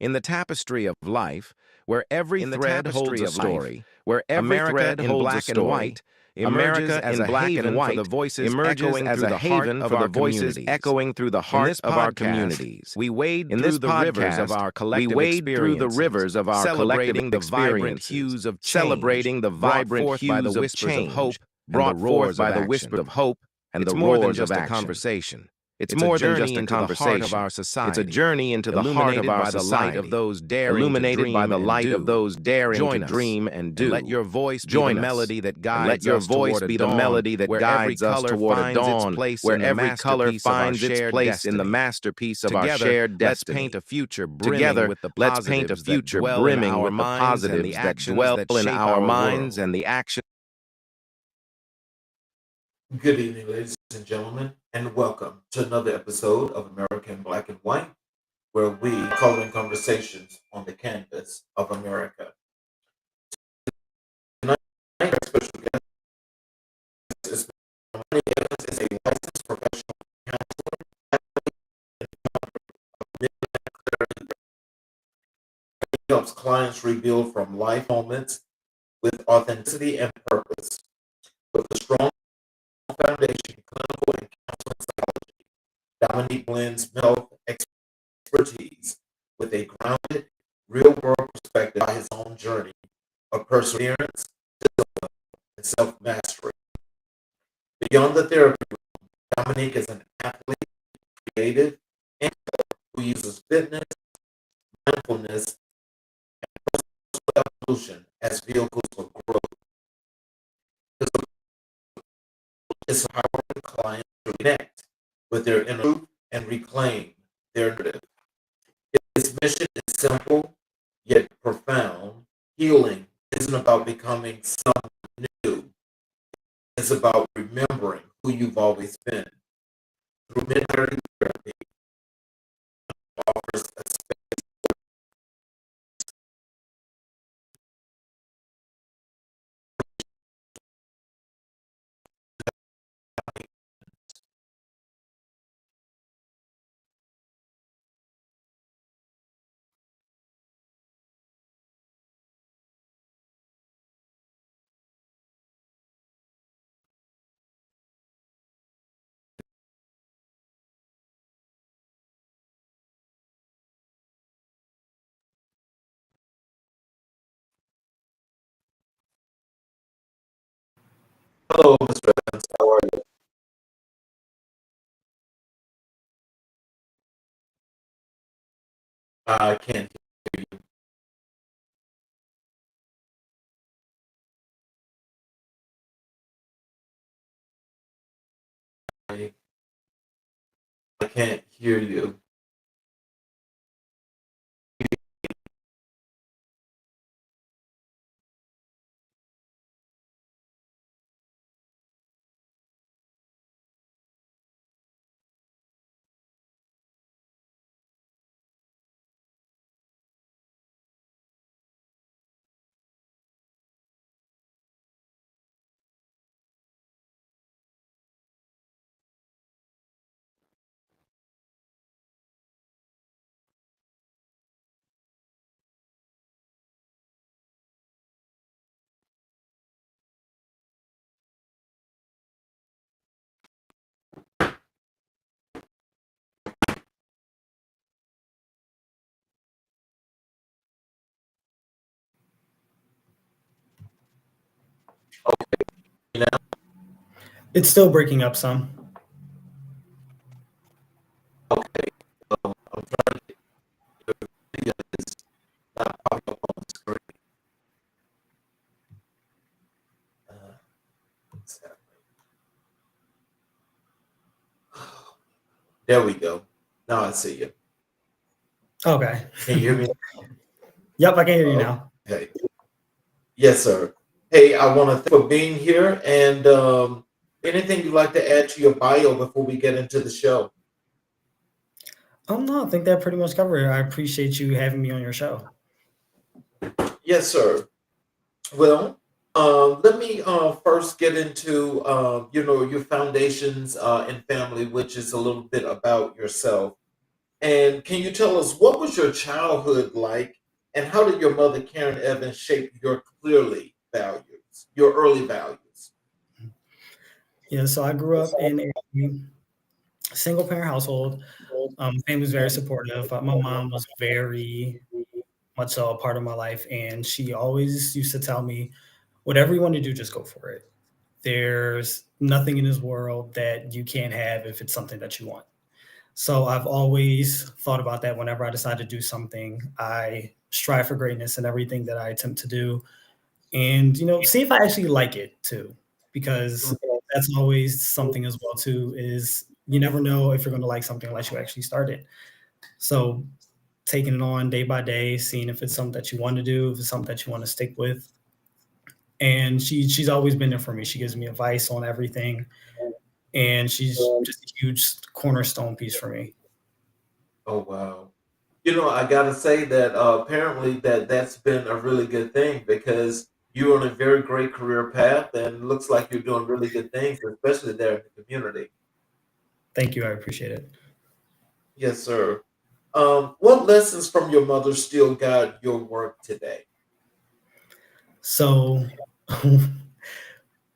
In the tapestry of life, where every thread holds a story, where America thread in holds black a and story, white emerges America as in a black and haven white for the voices emerges echoing as through a the heart haven of for our the voices communities. echoing through the In heart this of our podcast, communities. we wade In through this the rivers of podcast, our we collective wade through the experiences, rivers of our collective celebrating the vibrant experiences, hues of change, celebrating the brought vibrant forth by the hues of whispers of change, hope and the brought forth roars by of the action. whispers of hope and It's the more than roars just of a action. conversation. It's It's more a than journey just a into the heart of conversation. our society. It's a journey into the heart of Illuminated our by the light of society, those daring illuminated to by dream the and light do. of those daring Join to us, dream and do. and let your voice be Join the us, melody that and guides let your us voice toward a be the dawn melody that where every guides us color toward a finds its dawn place where in the every color masterpiece of our finds its shared place in the destiny. masterpiece of our Together, shared let's destiny. paint a future brimming Together, with the let's paint a positives that future dwell in brimming our with the minds and the positives that actions dwell that in shape our our minds world. and the actions. Good evening, ladies and gentlemen, and welcome to another episode of America in Black and White, where we coloring conversations on the canvas of America. Tonight, our special guest is Domonique Evans, is a licensed professional counselor, he helps clients rebuild from life moments with authenticity and purpose. With a strong foundation in clinical and counseling psychology, Domonique blends mental expertise with a grounded, real-world perspective by his own journey of perseverance, discipline, and self-mastery. Beyond the therapy room, Domonique is an athlete, creative, and who uses fitness, mindfulness, and evolution as vehicles for growth. His approach is empowering clients to connect with their inner truth and reclaim their narrative. His mission is simple yet profound. Healing isn't about becoming someone new. It's about remembering who you've always been. Through midlife therapy, offers a space Hello, Mr. Evans. How are you? I can't hear. I can't hear you. Now, It's still breaking up some. okay. I'm trying to get the video is not popping up on the screen. What's happening? There we go. Now I see you. Okay. Can you hear me? Yep, I can hear you now. Okay. Yes, sir. Hey, I want to thank you for being here. And anything you'd like to add to your bio before we get into the show? No, I think that pretty much covered it. I appreciate you having me on your show. Yes, sir. Well, let me first get into your foundations and family, which is a little bit about yourself. And can you tell us what was your childhood like, and how did your mother, Karen Evans, shape your clearly values, your early values? Yeah, so I grew up in a single parent household. Family was very supportive. My mom was very much so a part of my life, and she always used to tell me, whatever you want to do, just go for it. There's nothing in this world that you can't have if it's something that you want. So I've always thought about that whenever I decide to do something. I strive for greatness in everything that I attempt to do. And, see if I actually like it too, because that's always something as well too, is you never know if you're going to like something unless you actually start it. So taking it on day by day, seeing if it's something that you want to do, if it's something that you want to stick with. And she's always been there for me. She gives me advice on everything, and she's just a huge cornerstone piece for me. Oh wow. I gotta say that apparently that's been a really good thing, because you're on a very great career path, and looks like you're doing really good things, especially there in the community. Thank you. I appreciate it. Yes, sir. What lessons from your mother still guide your work today? So,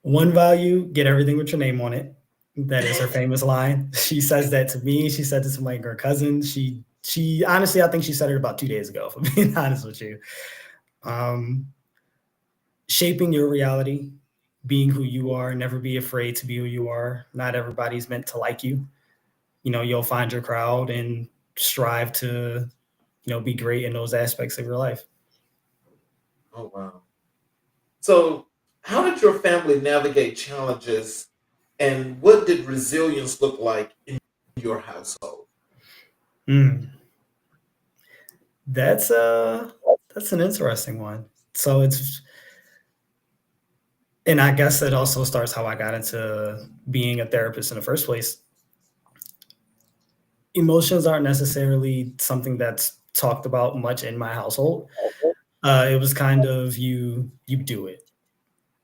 one value, get everything with your name on it. That is her famous line. She says that to me. She said this to my her cousin. She honestly, I think she said it about 2 days ago, if I'm being honest with you. Um, Shaping your reality, being who you are, never be afraid to be who you are. Not everybody's meant to like you. You'll find your crowd and strive to, be great in those aspects of your life. Oh wow. So, how did your family navigate challenges, and what did resilience look like in your household? Mm, that's that's an interesting one. So and I guess it also starts how I got into being a therapist in the first place. Emotions aren't necessarily something that's talked about much in my household. It was kind of you do it.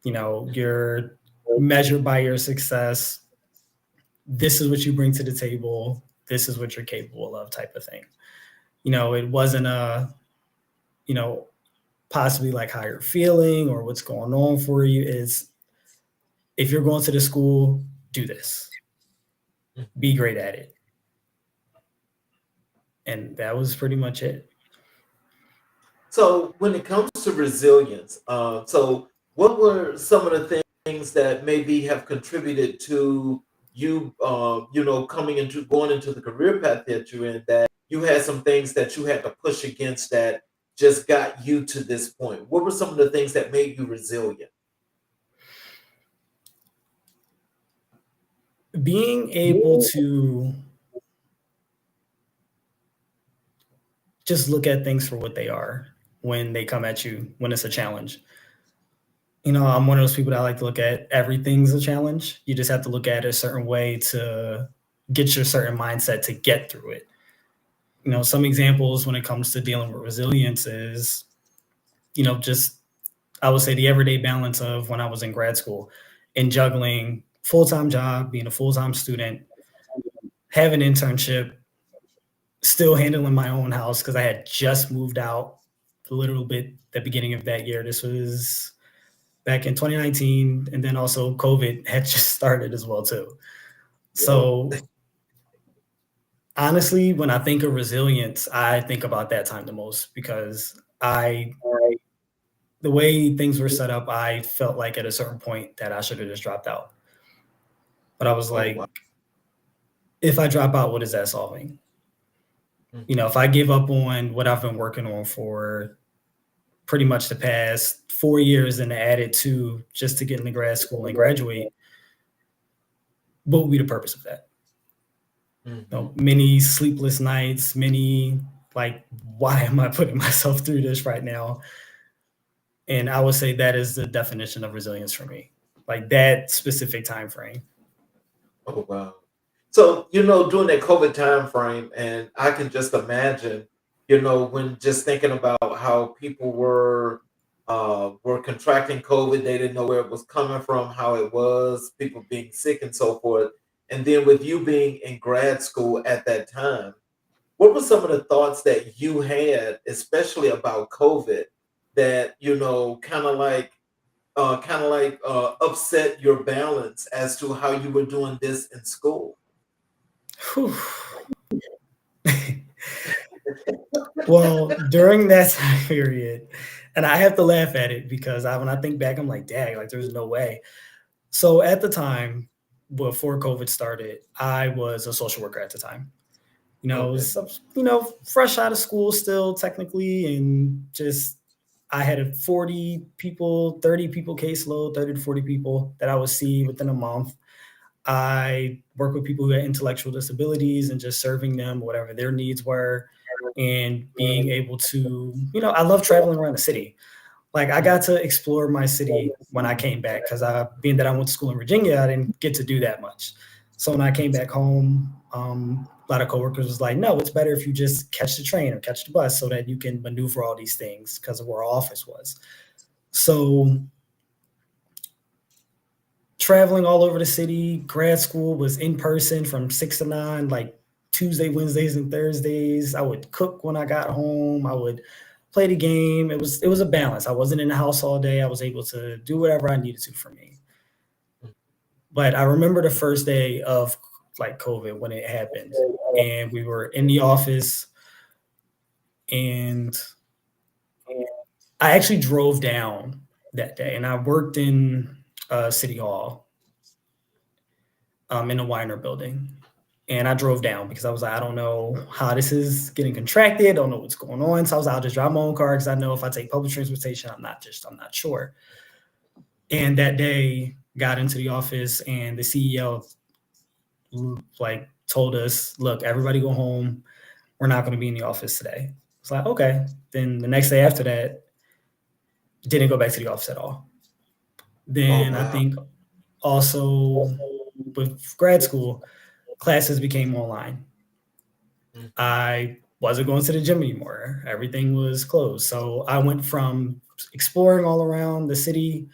You're measured by your success. This is what you bring to the table. This is what you're capable of, type of thing. It wasn't a, you know, possibly like how you're feeling or what's going on for you. Is if you're going to the school, do this, be great at it. And that was pretty much it. So, when it comes to resilience, so what were some of the things that maybe have contributed to you, coming into going into the career path that you're in? That you had some things that you had to push against that just got you to this point. What were some of the things that made you resilient? Being able to just look at things for what they are when they come at you, when it's a challenge. I'm one of those people that like to look at everything's a challenge. You just have to look at it a certain way to get your certain mindset to get through it. Some examples when it comes to dealing with resilience is, just I would say the everyday balance of when I was in grad school and juggling full-time job, being a full-time student, have an internship, still handling my own house because I had just moved out a little bit the beginning of that year. This was back in 2019, and then also COVID had just started as well too. Yep. So honestly, when I think of resilience, I think about that time the most because the way things were set up, I felt like at a certain point that I should have just dropped out. But I was Oh wow. like, if I drop out, what is that solving? Mhm. If I give up on what I've been working on for pretty much the past 4 years and added to just to get into grad school and graduate, what would be the purpose of that? Mhm. Many sleepless nights, many like, why am I putting myself through this right now? And I would say that is the definition of resilience for me, like that specific time frame. Oh wow. So, during that COVID time frame, and I can just imagine, when just thinking about how people were contracting COVID, they didn't know where it was coming from, how it was, people being sick and so forth. And then with you being in grad school at that time, what were some of the thoughts that you had, especially about COVID, that upset your balance as to how you were doing this in school? Well, during that time period, and I have to laugh at it because when I think back, I'm like, dang, like there's no way. So at the time, before COVID started, I was a social worker at the time. I was, fresh out of school still technically, and just I had a 30 people caseload, 30 to 40 people that I would see within a month. I work with people who had intellectual disabilities and just serving them whatever their needs were, and being able to, I love traveling around the city. Like I got to explore my city when I came back because being that I went to school in Virginia, I didn't get to do that much. So when I came back home, a lot of coworkers was like, no, it's better if you just catch the train or catch the bus so that you can maneuver all these things because of where our office was. So traveling all over the city, grad school was in person from 6 to 9, like Tuesday, Wednesdays, and Thursdays. I would cook when I got home. I would play the game. It was a balance. I wasn't in the house all day. I was able to do whatever I needed to for me. But I remember the first day of like COVID when it happened, and we were in the office, and I actually drove down that day, and I worked in City Hall in the Weiner building. And I drove down because I was like, I don't know how this is getting contracted. I don't know what's going on. So I was like, I'll just drive my own car because I know if I take public transportation, I'm not sure. And that day got into the office and the CEO like told us, look, everybody go home. We're not going to be in the office today. It's like, okay. Then the next day after that, didn't go back to the office at all. Then I think also with grad school, classes became online. I wasn't going to the gym anymore. Everything was closed. So I went from exploring all around the city,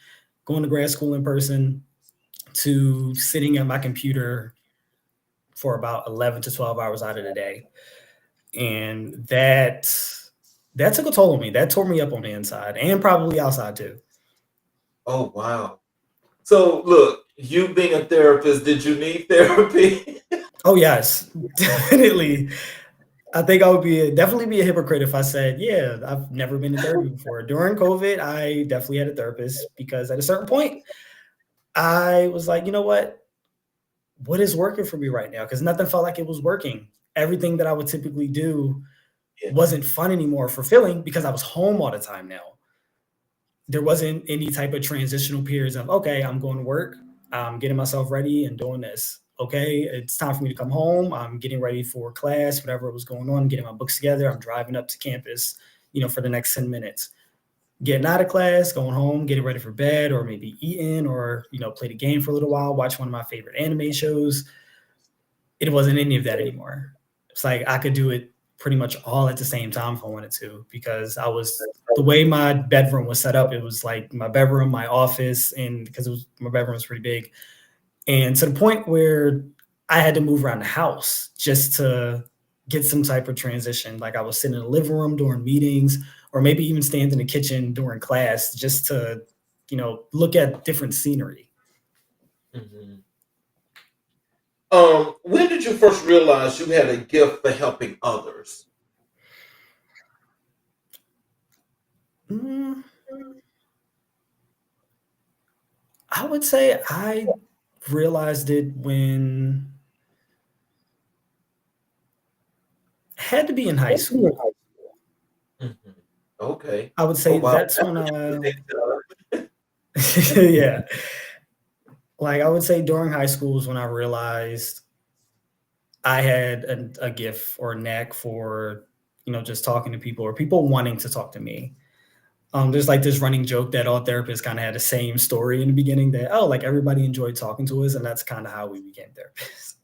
going to grad school in person, to sitting at my computer for about 11 to 12 hours out of the day. And that took a toll on me. That tore me up on the inside and probably outside too. Oh, wow. So look, you being a therapist, did you need therapy? Oh, yes, definitely. I think I would definitely be a hypocrite if I said, yeah, I've never been to therapy before. During COVID, I definitely had a therapist because at a certain point, I was like, you know what is working for me right now? Because nothing felt like it was working. Everything that I would typically do wasn't fun anymore, fulfilling, because I was home all the time now. There wasn't any type of transitional periods of, okay, I'm going to work, I'm getting myself ready and doing this. Okay, it's time for me to come home. I'm getting ready for class, whatever was going on, getting my books together. I'm driving up to campus, for the next 10 minutes. Getting out of class, going home, getting ready for bed, or maybe eating, or, play the game for a little while, watch one of my favorite anime shows. It wasn't any of that anymore. It's like I could do it pretty much all at the same time if I wanted to, because the way my bedroom was set up, it was like my bedroom, my office, and because my bedroom was pretty big. And to the point where I had to move around the house just to get some type of transition. Like I was sitting in the living room during meetings, or maybe even stand in the kitchen during class just to, look at different scenery. Mm-hmm. When did you first realize you had a gift for helping others? I would say I realized it when it had to be in high school. Mm-hmm. Okay. I would say that's when yeah. Like I would say during high school is when I realized I had a gift or a knack for, just talking to people, or people wanting to talk to me. There's like this running joke that all therapists kind of had the same story in the beginning that, like everybody enjoyed talking to us. And that's kind of how we became therapists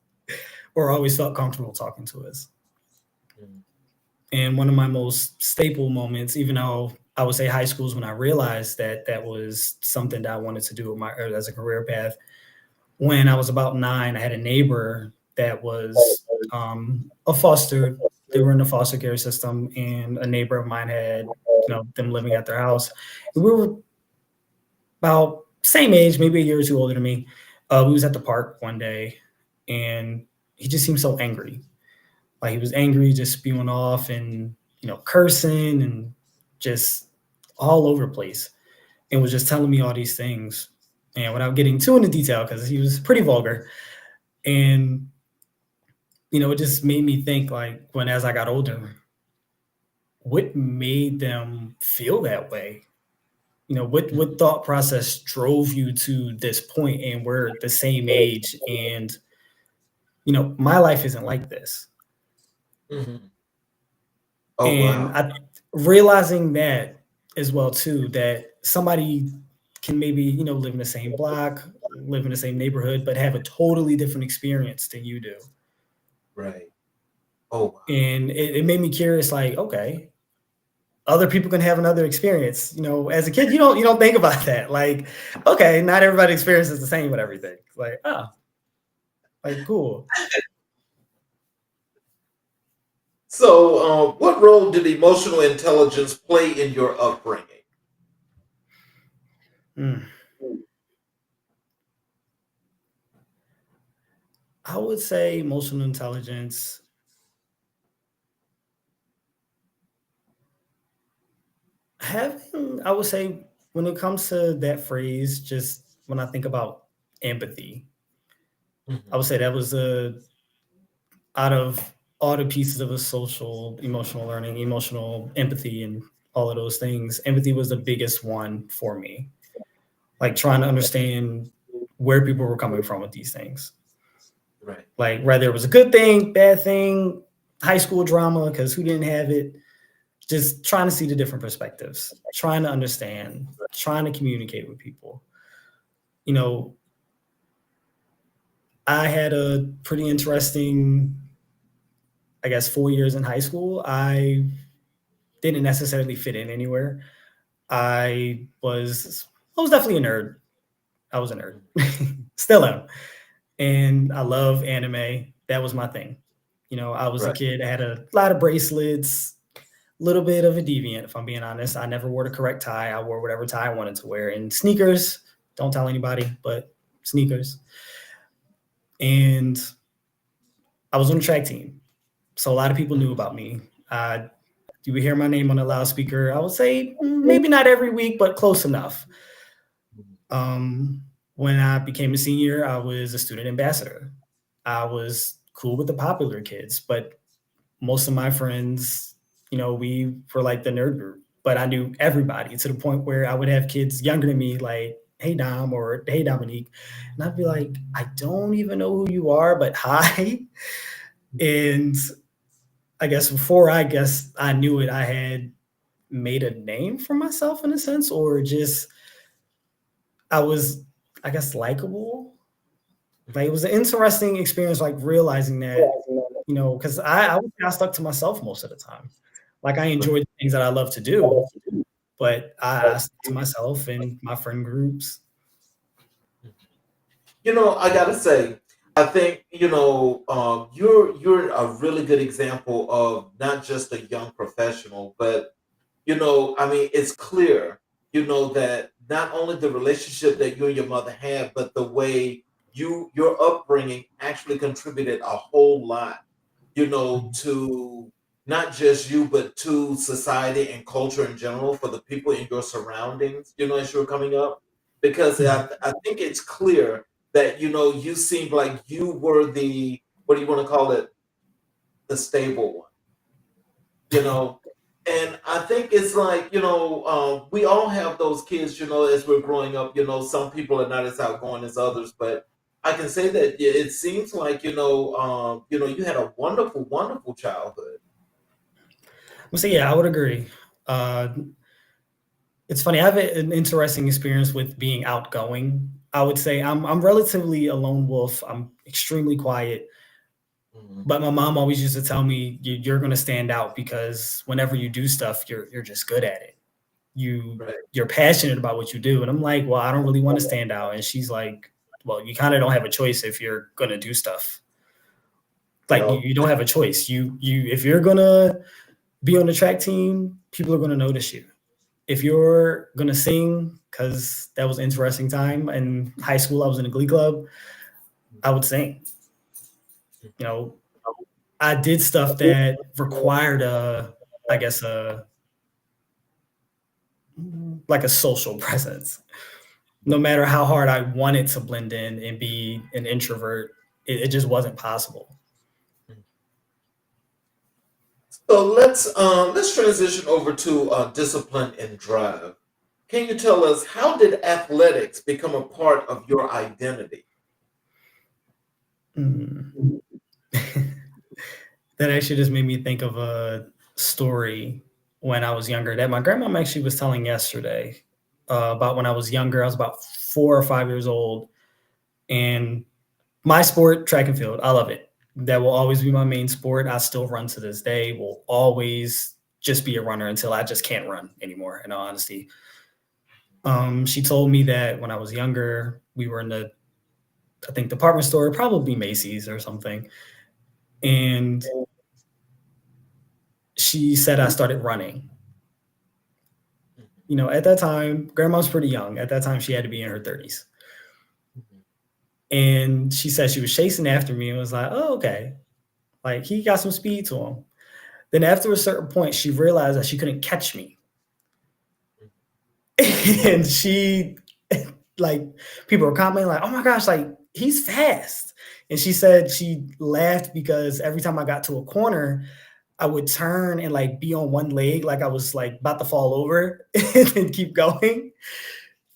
or always felt comfortable talking to us. Mm-hmm. And one of my most staple moments, even though I would say high school is when I realized that was something that I wanted to do as a career path. When I was about 9, I had a neighbor that was a foster they were in the foster care system, and a neighbor of mine had, them living at their house. And we were about same age, maybe a year or two older than me. We was at the park one day, and he just seemed so angry. Like he was angry, just spewing off and, cursing and just all over the place, and was just telling me all these things. And without getting too into detail, because he was pretty vulgar. And, it just made me think, like, as I got older, what made them feel that way? What thought process drove you to this point, and we're the same age, and, my life isn't like this. Mm-hmm. Oh, And wow. realizing that as well too, that somebody can maybe, live in the same block, live in the same neighborhood, but have a totally different experience than you do. Right. Oh, wow. And it made me curious, like, okay, other people can have another experience. As a kid, you don't think about that. Like, okay, not everybody's experience is the same with everything. Like, like, cool. So, what role did emotional intelligence play in your upbringing? I would say emotional intelligence. I would say, when it comes to that phrase, just when I think about empathy, I would say that was out of all the pieces of a social, emotional learning, emotional empathy, and all of those things, empathy was the biggest one for me. Like trying to understand where people were coming from with these things. Right. Like whether it was a good thing, bad thing, high school drama, because who didn't have it? Just trying to see the different perspectives, trying to understand, trying to communicate with people. I had a pretty interesting, I guess, 4 years in high school. I didn't necessarily fit in anywhere. I was definitely a nerd. I was a nerd. Still am. And I love anime. That was my thing. I was a kid. I had a lot of bracelets, a little bit of a deviant, if I'm being honest. I never wore the correct tie. I wore whatever tie I wanted to wear. And sneakers, don't tell anybody, but sneakers. And I was on the track team. So a lot of people knew about me. You would hear my name on a loudspeaker. I would say maybe not every week, but close enough. When I became a senior, I was a student ambassador. I was cool with the popular kids, but most of my friends, we were like the nerd group, but I knew everybody to the point where I would have kids younger than me, like, hey, Dom, or hey, Domonique. And I'd be like, I don't even know who you are, but hi. And I guess before I knew it, I had made a name for myself in a sense, or just I was, I guess, likable. Like it was an interesting experience, like realizing that, because I stuck to myself most of the time. Like I enjoyed the things that I love to do, but I stuck to myself and my friend groups. I gotta say, I think you're a really good example of not just a young professional, but I mean, it's clear, that not only the relationship that you and your mother had, but the way your upbringing actually contributed a whole lot, to not just you, but to society and culture in general for the people in your surroundings, as you're coming up. Because I think it's clear that, you seemed like you were the, what do you want to call it? The stable one, And I think it's like, we all have those kids, as we're growing up, some people are not as outgoing as others, but I can say that it seems like, you had a wonderful, wonderful childhood. Well, so yeah, I would agree. It's funny. I have an interesting experience with being outgoing. I would say I'm relatively a lone wolf. I'm extremely quiet. But my mom always used to tell me, you're going to stand out because whenever you do stuff, you're just good at it. You're passionate about what you do. And I'm like, well, I don't really want to stand out. And she's like, well, you kind of don't have a choice if you're going to do stuff. Like you don't have a choice. You if you're gonna be on the track team, people are gonna notice you. If you're gonna sing, because that was an interesting time in high school, I was in a glee club, I would sing. You know, I did stuff that required like a social presence. No matter how hard I wanted to blend in and be an introvert, it just wasn't possible. So let's transition over to discipline and drive. Can you tell us, how did athletics become a part of your identity? That actually just made me think of a story when I was younger that my grandmom actually was telling yesterday, about when I was younger. I was about 4 or 5 years old, and my sport, track and field, I love it. That will always be my main sport. I still run to this day. Will always just be a runner until I just can't run anymore, in all honesty. She told me that when I was younger, we were in the, I think, department store, probably Macy's or something. And she said I started running. You know, at that time, grandma's pretty young. At that time, she had to be in her 30s. And she said she was chasing after me and was like, oh, okay. Like, he got some speed to him. Then after a certain point, she realized that she couldn't catch me. And she, like, people were commenting like, oh my gosh, like, he's fast. And she said she laughed because every time I got to a corner, I would turn and like be on one leg, like I was like about to fall over and then keep going.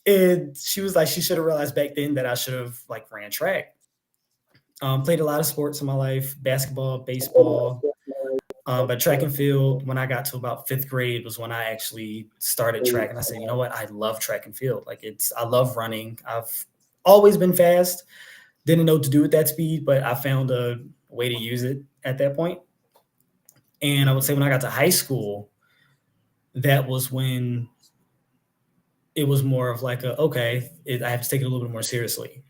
And she was like, she should have realized back then that I should have like ran track. Played a lot of sports in my life, basketball, baseball, but track and field, when I got to about 5th grade was when I actually started track. And I said, you know what? I love track and field. Like I love running. I've always been fast. Didn't know what to do with that speed, but I found a way to use it at that point. And I would say when I got to high school, that was when it was more of like I have to take it a little bit more seriously.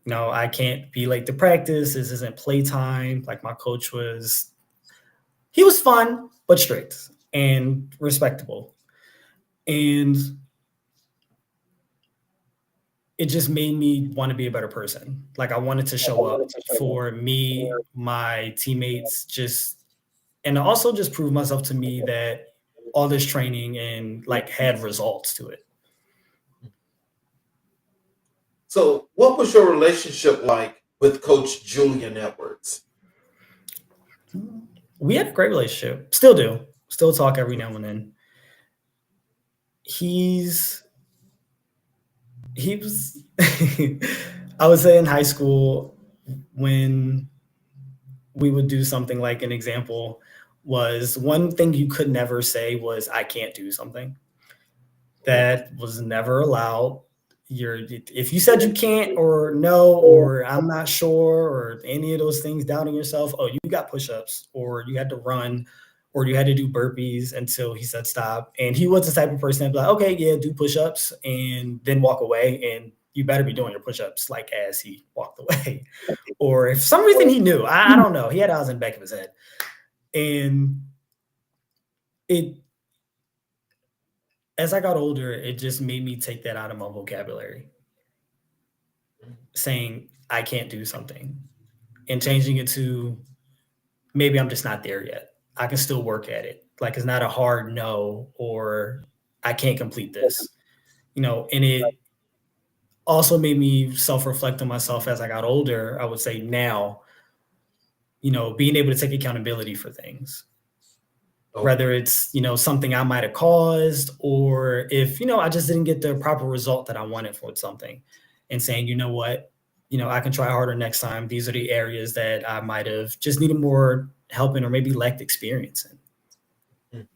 No, I can't be late to practice. This isn't playtime. Like my coach he was fun, but strict and respectable. And it just made me want to be a better person. Like I wanted to show up for me, my teammates, and also just prove myself to me that all this training and like had results to it. So what was your relationship like with Coach Julian Edwards? We had a great relationship. Still do. Still talk every now and then. He was, I would say in high school, when we would do something, like an example was, one thing you could never say was, I can't do something. That was never allowed. If you said you can't, or no, or I'm not sure, or any of those things, doubting yourself, oh, you got push-ups, or you had to run, or you had to do burpees until he said stop. And he was the type of person that'd be like, okay, yeah, do push-ups, and then walk away, and you better be doing your push-ups like as he walked away. Or if for some reason he knew, I don't know, he had eyes in the back of his head. And as I got older, it just made me take that out of my vocabulary, saying I can't do something, and changing it to maybe I'm just not there yet. I can still work at it. Like it's not a hard no, or I can't complete this, and it also made me self-reflect on myself as I got older. I would say now, being able to take accountability for things. Whether it's, something I might have caused, or if, I just didn't get the proper result that I wanted for something, and saying, you know what, I can try harder next time. These are the areas that I might have just needed more help in, or maybe lacked experience in.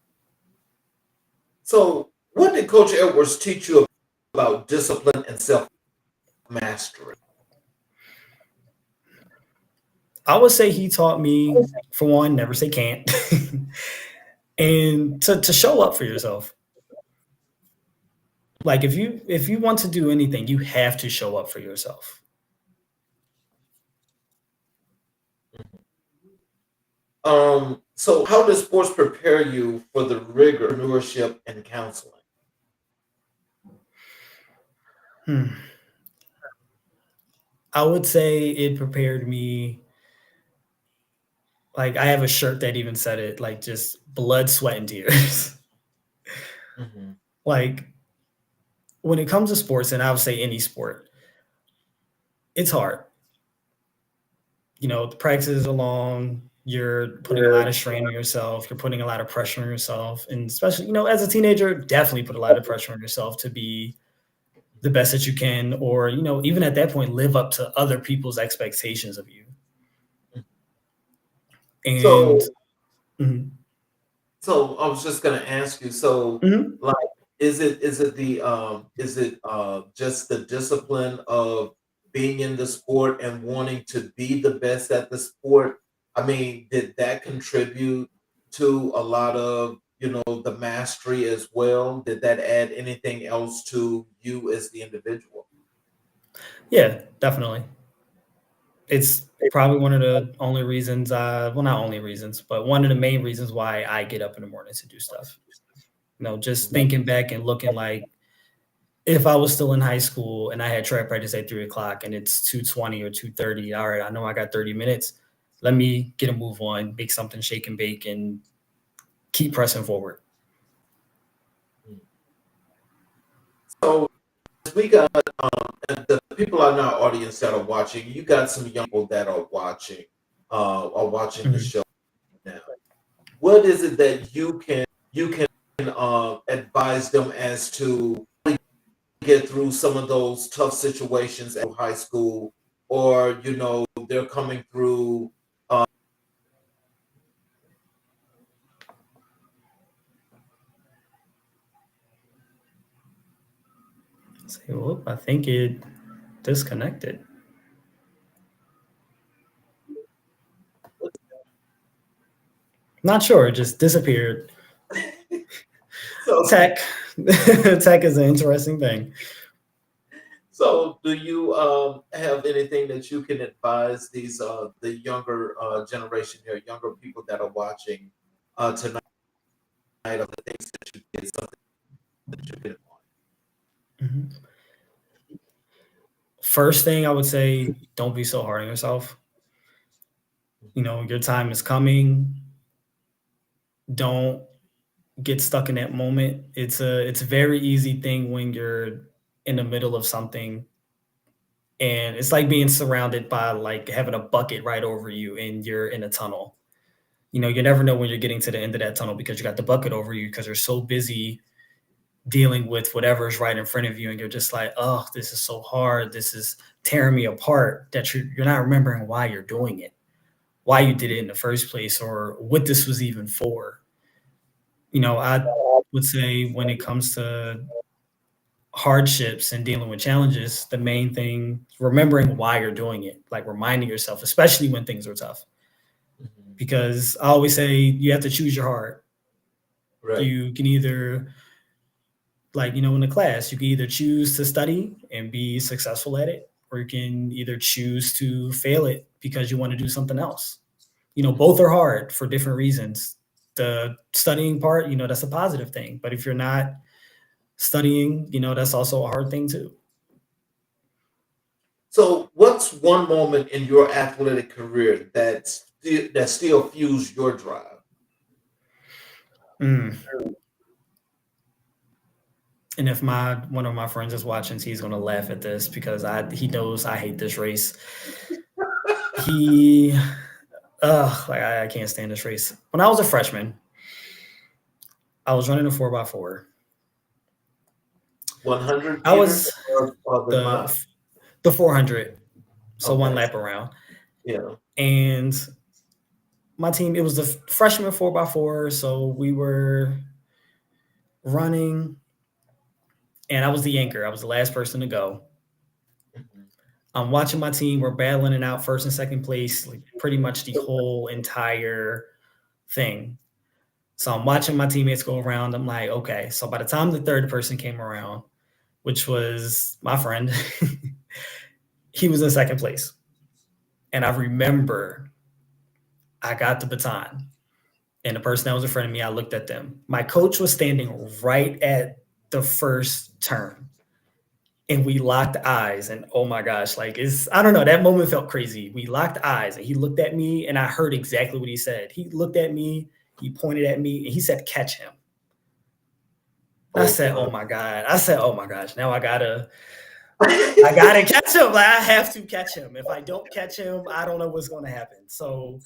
So what did Coach Edwards teach you about discipline and self-mastery? I would say he taught me, for one, never say can't. And to show up for yourself. Like if you want to do anything, you have to show up for yourself. So how does sports prepare you for the rigor of entrepreneurship and counseling? Hmm. I would say it prepared me. Like I have a shirt that even said it, like just blood, sweat, and tears. Mhm. Like when it comes to sports, and I would say any sport, it's hard. The practices are long. You're putting a lot of strain on yourself. You're putting a lot of pressure on yourself, and especially, as a teenager, definitely put a lot of pressure on yourself to be the best that you can, or even at that point, live up to other people's expectations of you. And So, mhm, so I was just going to ask you. So, mhm. like, is it just the discipline of being in the sport and wanting to be the best at the sport? I mean, did that contribute to a lot of the mastery as well? Did that add anything else to you as the individual? Yeah, definitely. It's probably one of the only reasons, well, not only reasons, but one of the main reasons why I get up in the morning to do stuff. Just thinking back and looking like if I was still in high school and I had track practice at 3 o'clock and it's 2:20 or 2:30, all right, I know I got 30 minutes. Let me get a move on, make something shake and bake, and keep pressing forward. So we got and the people in our audience that are watching. You got some young people that are watching the Mhm. show now. What is it that you can advise them as to get through some of those tough situations at high school, or they're coming through. Say, whoop, I think it disconnected. Not sure, it just disappeared. So, Tech. Tech is an interesting thing. so do you have anything that you can advise these the younger generation here, younger people that are watching tonight of the things that you did, something that you did on? Mhm. First thing I would say, don't be so hard on yourself. Your time is coming. Don't get stuck in that moment. It's a very easy thing when you're in the middle of something, and it's like being surrounded by like having a bucket right over you and you're in a tunnel. You never know when you're getting to the end of that tunnel because you got the bucket over you because you're so busy dealing with whatever is right in front of you, and you're just like, oh, this is so hard. This is tearing me apart. That you're not remembering why you're doing it, why you did it in the first place, or what this was even for. I would say when it comes to hardships and dealing with challenges, the main thing is remembering why you're doing it, like reminding yourself, especially when things are tough. Mhm. Because I always say you have to choose your heart. Right. You can either, like, in the class, you can either choose to study and be successful at it, or you can either choose to fail it because you want to do something else. Both are hard for different reasons. The studying part, that's a positive thing. But if you're not studying, that's also a hard thing too. So, what's one moment in your athletic career that still fuels your drive? Mm. And if my one of my friends is watching, he's gonna laugh at this because he knows I hate this race. He, like I can't stand this race. When I was a freshman, I was running a 4x4. 100 I meters was or the mile? the the 400, so one Okay. lap around. Yeah. And my team, it was the freshman 4x4, so we were running, and I was the anchor. I was the last person to go. Mhm. I'm watching my team. We're battling it out first and second place, like pretty much the whole entire thing. So I'm watching my teammates go around. I'm like, okay. So by the time the third person came around, which was my friend, he was in second place. And I remember I got the baton. And the person that was in front of me, I looked at them. My coach was standing right at the first turn. And we locked eyes. And oh my gosh, like I don't know, that moment felt crazy. We locked eyes and he looked at me and I heard exactly what he said. He looked at me, he pointed at me, and he said, catch him. I said, oh my God. I said, oh my gosh, now I gotta catch him. Like, I have to catch him. If I don't catch him, I don't know what's going to happen. So,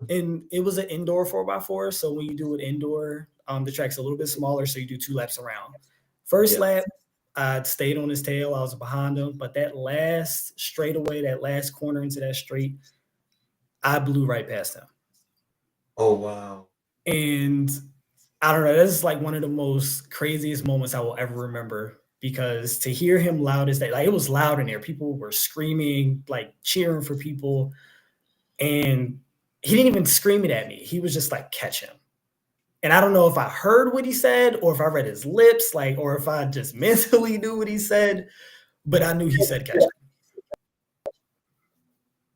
and it was an indoor 4x4. So when you do it indoor, the track's a little bit smaller. So you do 2 laps around. First lap, I stayed on his tail. I was behind him. But that last straightaway, that last corner into that straight, I blew right past him. Oh, wow. And I don't know. That's like one of the most craziest moments I will ever remember. Because to hear him loud as that, like it was loud in there. People were screaming, like cheering for people. And he didn't even scream it at me. He was just like, catch him. And I don't know if I heard what he said or if I read his lips, like, or if I just mentally knew what he said, but I knew he said catch him.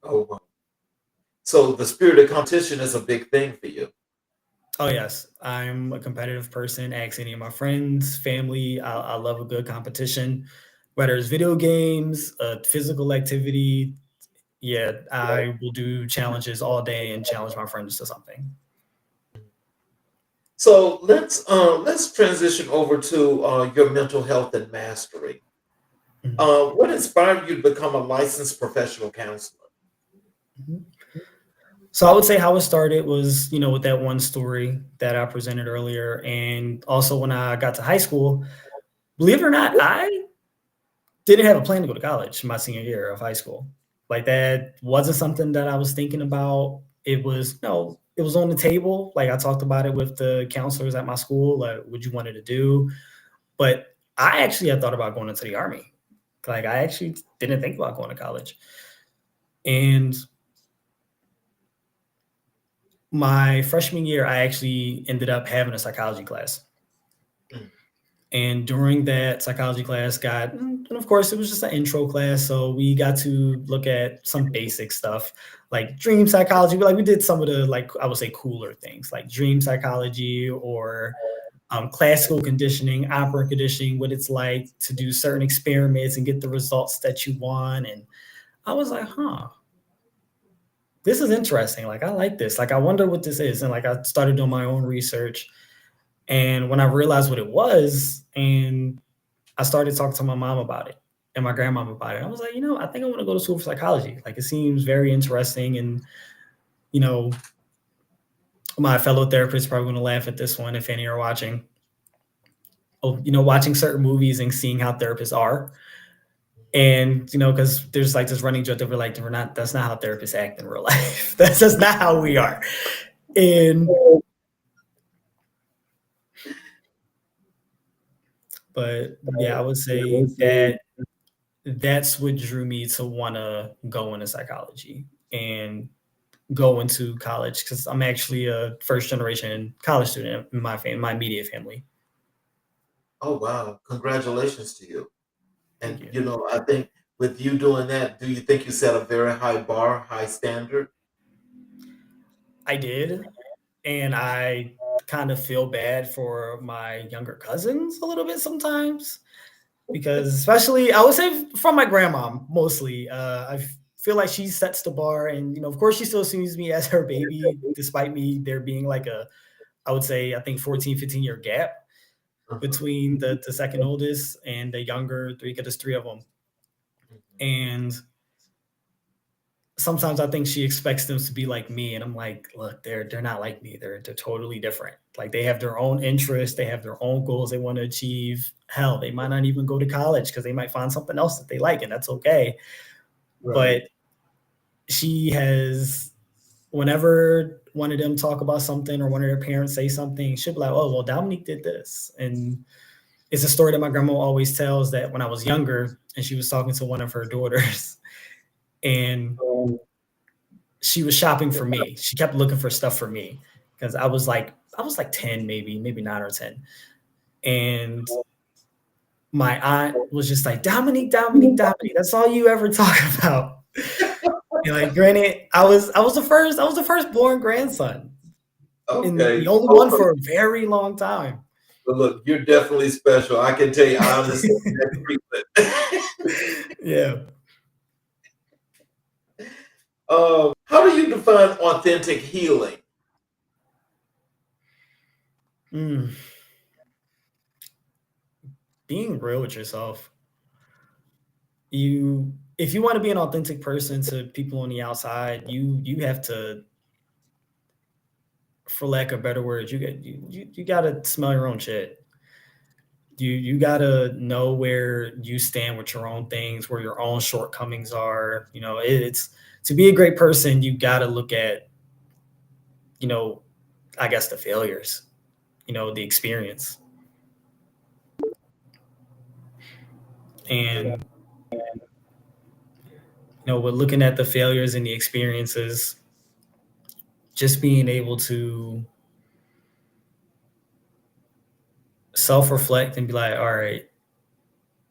Oh, wow. So the spirit of competition is a big thing for you. Oh, yes. I'm a competitive person. Ask any of my friends, family. I love a good competition, whether it's video games, physical activity. Yeah, I will do challenges all day and challenge my friends to something. So let's transition over to your mental health and mastery. Mm-hmm. What inspired you to become a licensed professional counselor? Mm-hmm. So I would say how it started was, with that one story that I presented earlier. And also when I got to high school, believe it or not, I didn't have a plan to go to college my senior year of high school. Like that wasn't something that I was thinking about. It was, it was on the table. Like I talked about it with the counselors at my school, like what you wanted to do. But I actually had thought about going into the Army. Like I actually didn't think about going to college. And my freshman year, I actually ended up having a psychology class. And during that psychology class and of course, it was just an intro class. So we got to look at some basic stuff like dream psychology. Like we did some of the, like, I would say cooler things like dream psychology or classical conditioning, operant conditioning, what it's like to do certain experiments and get the results that you want. And I was like, this is interesting. Like, I like this. Like, I wonder what this is. And like, I started doing my own research. And when I realized what it was, and I started talking to my mom about it and my grandmom about it, I was like, I think I want to go to school for psychology. Like, it seems very interesting. And, my fellow therapists are probably going to laugh at this one if any are watching. Watching certain movies and seeing how therapists are. And, because there's like this running joke that we're like, that's not how therapists act in real life. That's just not how we are. And, but yeah, I would say that's what drew me to want to go into psychology and go into college, because I'm actually a first generation college student in my family, my immediate family. Oh, wow. Congratulations to you. And, I think with you doing that, do you think you set a very high bar, high standard? I did. And I kind of feel bad for my younger cousins a little bit sometimes, because especially, I would say from my grandma, mostly, I feel like she sets the bar. And, of course, she still sees me as her baby, despite me there being like I would say, I think 14, 15-year gap between the second oldest and the younger three, because there's 3 of them. And sometimes I think she expects them to be like me. And I'm like, look, they're not like me. They're totally different. Like, they have their own interests. They have their own goals they want to achieve. Hell, they might not even go to college because they might find something else that they like, and that's okay. Right. But she has, whenever one of them talk about something or one of their parents say something, she'll be like, oh, well, Domonique did this. And it's a story that my grandma always tells, that when I was younger and she was talking to one of her daughters, and she was shopping for me. She kept looking for stuff for me because I was like 10, maybe 9 or 10. And my aunt was just like, Domonique, that's all you ever talk about. Like, granted, I was the firstborn grandson, and Okay. the only one for a very long time. But look, you're definitely special. I can tell you, I understand that treatment. Yeah. How do you define authentic healing? Being real with yourself. If you want to be an authentic person to people on the outside, you have to, for lack of better words, you gotta smell your own shit. You gotta know where you stand with your own things, where your own shortcomings are. It's to be a great person, you gotta look at, I guess the failures, the experience. And with looking at the failures and the experiences, just being able to self-reflect and be like, all right,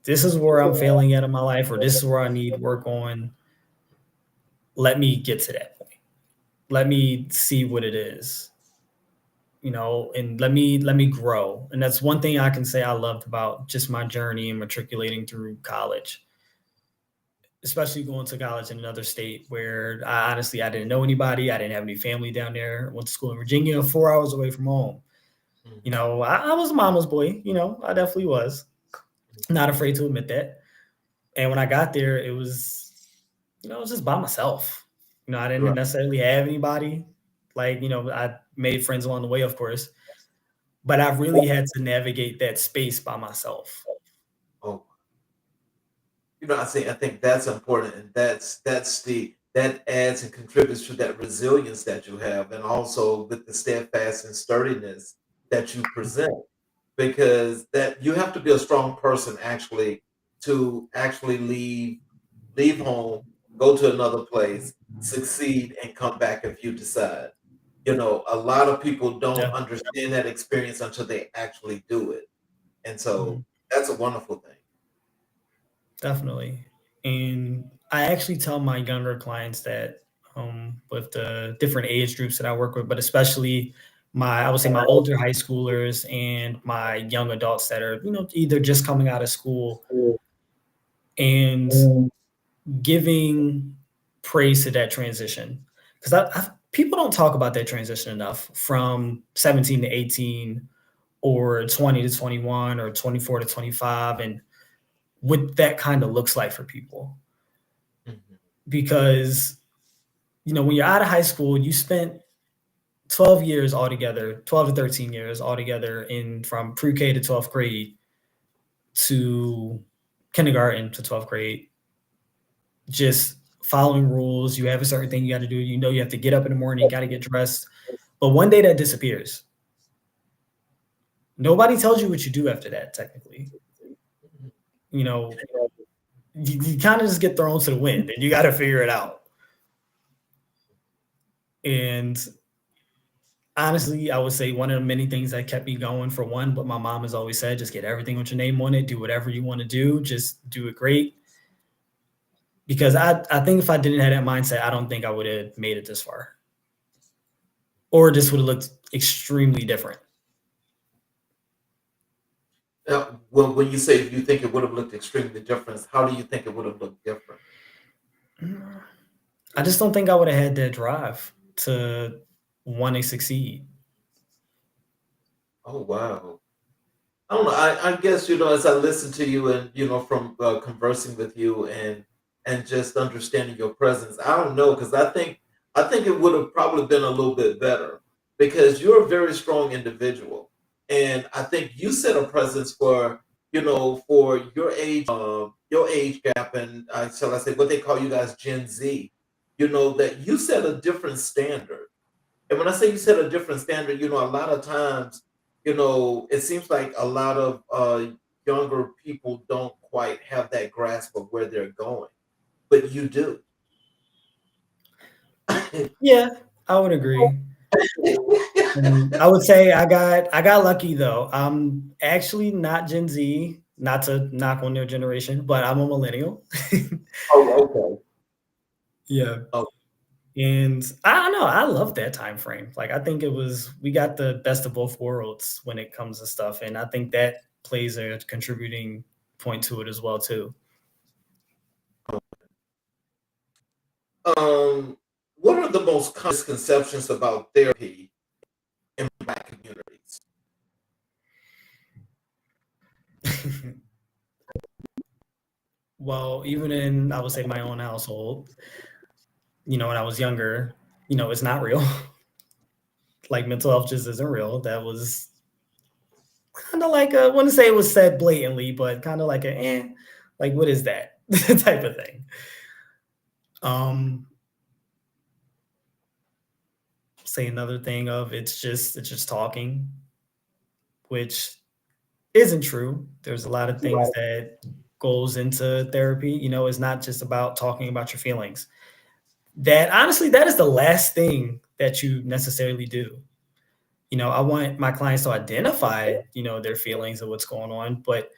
this is where I'm failing at in my life, or this is where I need work on. Let me get to that point. Let me see what it is, and let me grow. And that's one thing I can say I loved about just my journey and matriculating through college, especially going to college in another state where I didn't know anybody. I didn't have any family down there. I went to school in Virginia, 4 hours away from home. I was a mama's boy, I definitely was. Not afraid to admit that. And when I got there, it was just by myself. I didn't necessarily have anybody. Like, I made friends along the way, of course, but I really had to navigate that space by myself. Oh, I think that's important, and that adds and contributes to that resilience that you have, and also with the steadfast and sturdiness that you present, because that you have to be a strong person to actually leave home, go to another place, succeed, and come back if you decide. A lot of people don't understand that experience until they actually do it. And so that's a wonderful thing. Definitely. And I actually tell my younger clients that with the different age groups that I work with, but especially I would say my older high schoolers and my young adults that are, either just coming out of school, and giving praise to that transition. Because people don't talk about that transition enough, from 17 to 18 or 20 to 21 or 24 to 25, and what that kind of looks like for people. Because, when you're out of high school, you spent 12 years altogether, 12 to 13 years altogether from pre-K to 12th grade to kindergarten to 12th grade, just following rules. You have a certain thing you got to do. You have to get up in the morning, got to get dressed. But one day that disappears. Nobody tells you what you do after that, technically. You kind of just get thrown to the wind, and you got to figure it out. And honestly, I would say one of the many things that kept me going, for one, but my mom has always said, just get everything with your name on it. Do whatever you want to do. Just do it great. Because I think if I didn't have that mindset, I don't think I would have made it this far. Or this would have looked extremely different. Now, when you say you think it would have looked extremely different, how do you think it would have looked different? I just don't think I would have had that drive to want to succeed. Oh, wow. I don't know. I guess, as I listen to you and, from conversing with you and just understanding your presence, I don't know, because I think it would have probably been a little bit better, because you're a very strong individual. And I think you set a presence for your age gap, and shall I say what they call you guys Gen Z, that you set a different standard. And when I say you set a different standard, a lot of times, it seems like a lot of younger people don't quite have that grasp of where they're going, but you do. Yeah, I would agree. I would say I got lucky, though. I'm actually not Gen Z, not to knock on their generation, but I'm a millennial. Oh, okay. Yeah. Oh. And I don't know, I love that time frame. Like, I think we got the best of both worlds when it comes to stuff, and I think that plays a contributing point to it as well too. What are the most common misconceptions about therapy in Black communities? Well, even in, I would say, my own household, when I was younger, it's not real. Like, mental health just isn't real. That was kind of like I wouldn't say it was said blatantly, but kind of like like, what is that type of thing. Say another thing of it's just talking, which isn't true. There's a lot of things that goes into therapy. It's not just about talking about your feelings. That honestly, that is the last thing that you necessarily do. I want my clients to identify, their feelings and what's going on, but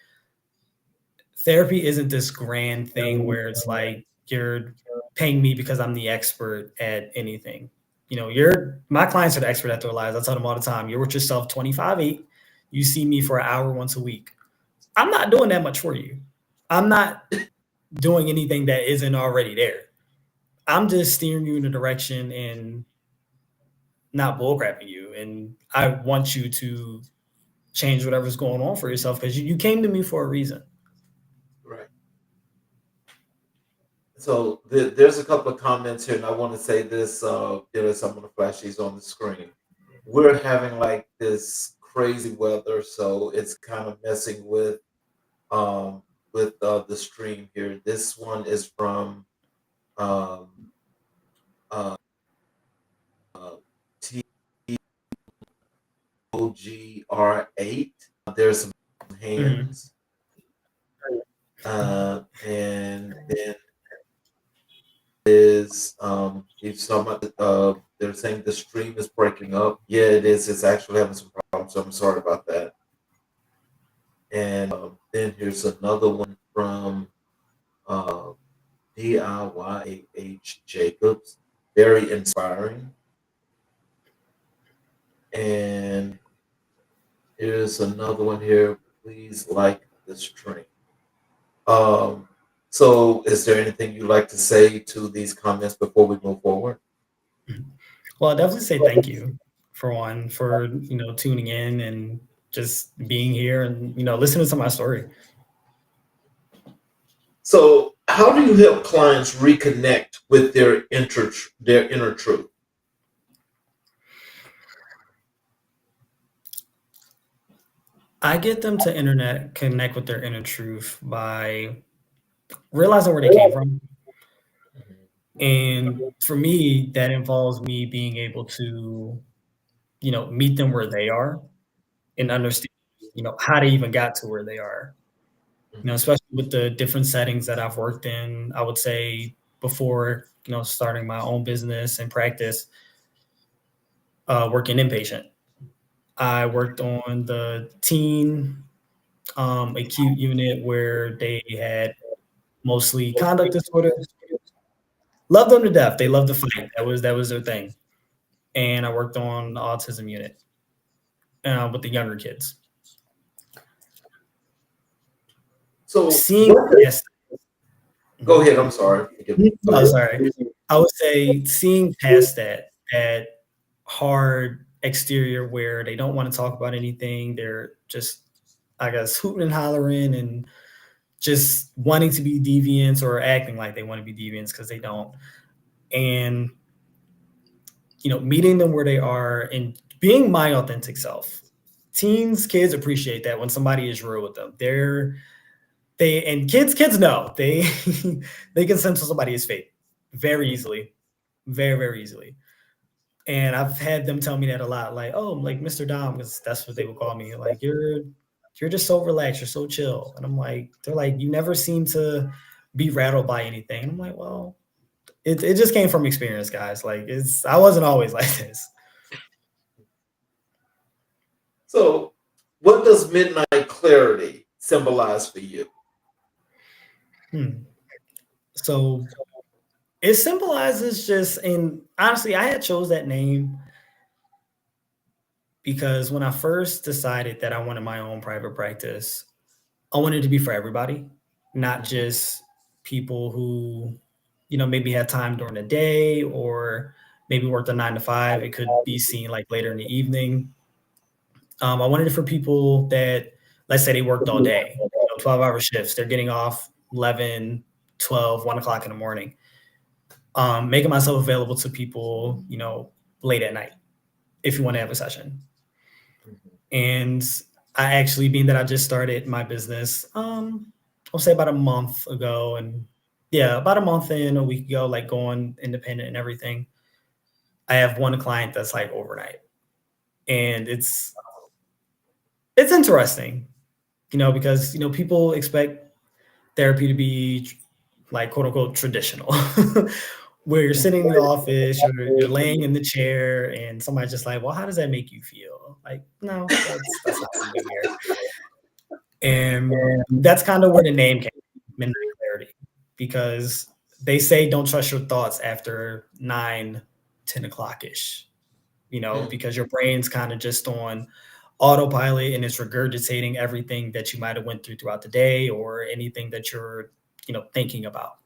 therapy isn't this grand thing where it's like you're paying me because I'm the expert at anything. My clients are the expert at their lives. I tell them all the time, you're with yourself 25/8. You see me for an hour once a week. I'm not doing that much for you. I'm not doing anything that isn't already there. I'm just steering you in a direction and not bullcrapping you. And I want you to change whatever's going on for yourself because you came to me for a reason. Right. So there's a couple of comments here, and I want to say this. I'm going to flash these on the screen. We're having like this crazy weather, so it's kind of messing with the stream here. This one is from um, uh, TOGR8. There's some hands. And then is if someone they're saying the stream is breaking up. Yeah, it is. It's actually having some problems. So I'm sorry about that. And then here's another one from DIYH Jacobs. Very inspiring. And here's another one here. Please like the stream. So is there anything you'd like to say to these comments before we move forward? Well, I'll definitely say thank you for tuning in and just being here and, listening to my story. So how do you help clients reconnect with their inner truth? I get them to connect with their inner truth by realizing where they came from. And for me, that involves me being able to, meet them where they are and understand, how they even got to where they are. Especially with the different settings that I've worked in. I would say before, starting my own business and practice, working inpatient. I worked on the teen acute unit where they had mostly conduct disorders. Loved them to death. They loved to fight. That was their thing. And I worked on the autism unit with the younger kids. So go ahead. I'm sorry. Oh, sorry. I would say seeing past that hard exterior where they don't want to talk about anything. They're just, I guess, hooting and hollering and just wanting to be deviants or acting like they want to be deviants because they don't. And, meeting them where they are and being my authentic self. Kids appreciate that when somebody is real with them. Kids know they can sense when somebody is fake very easily, very, very easily. And I've had them tell me that a lot, like, oh, like Mr. Dom, because that's what they would call me. Like, you're just so relaxed, you're so chill. And I'm like, they're like, you never seem to be rattled by anything. And I'm like, well, it just came from experience, guys. Like, I wasn't always like this. So what does midnight clarity symbolize for you? So It symbolizes just, and honestly, I had chose that name because when I first decided that I wanted my own private practice, I wanted it to be for everybody, not just people who, maybe had time during the day or maybe worked a 9 to 5. It could be seen like later in the evening. I wanted it for people that, let's say they worked all day, 12-hour shifts. They're getting off 11, 12, 1 o'clock in the morning. Making myself available to people, late at night if you want to have a session. And I actually, being that I just started my business, I'll say about a month ago, and about a month in, a week ago, like going independent and everything. I have one client that's like overnight, and it's interesting, because people expect therapy to be like quote unquote traditional, where you're sitting in the office, you're laying in the chair, and somebody's just like, well, how does that make you feel? Like, no, that's not what we do here. And that's kind of where the name came from, Midnight Clarity, because they say don't trust your thoughts after 9, 10 o'clock ish, because your brain's kind of just on autopilot and it's regurgitating everything that you might have went through throughout the day or anything that you're, thinking about.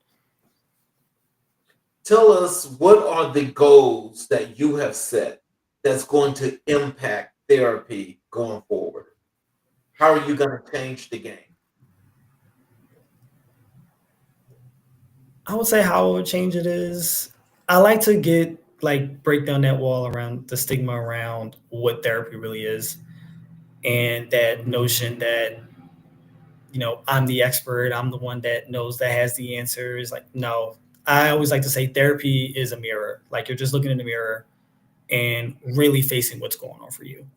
Tell us, what are the goals that you have set that's going to impact therapy going forward? How are you going to change the game? I would say how I would change it is I like to break down that wall around the stigma around what therapy really is, and that notion that, I'm the expert, I'm the one that knows, that has the answers. Like, no, I always like to say therapy is a mirror. Like, you're just looking in the mirror and really facing what's going on for you.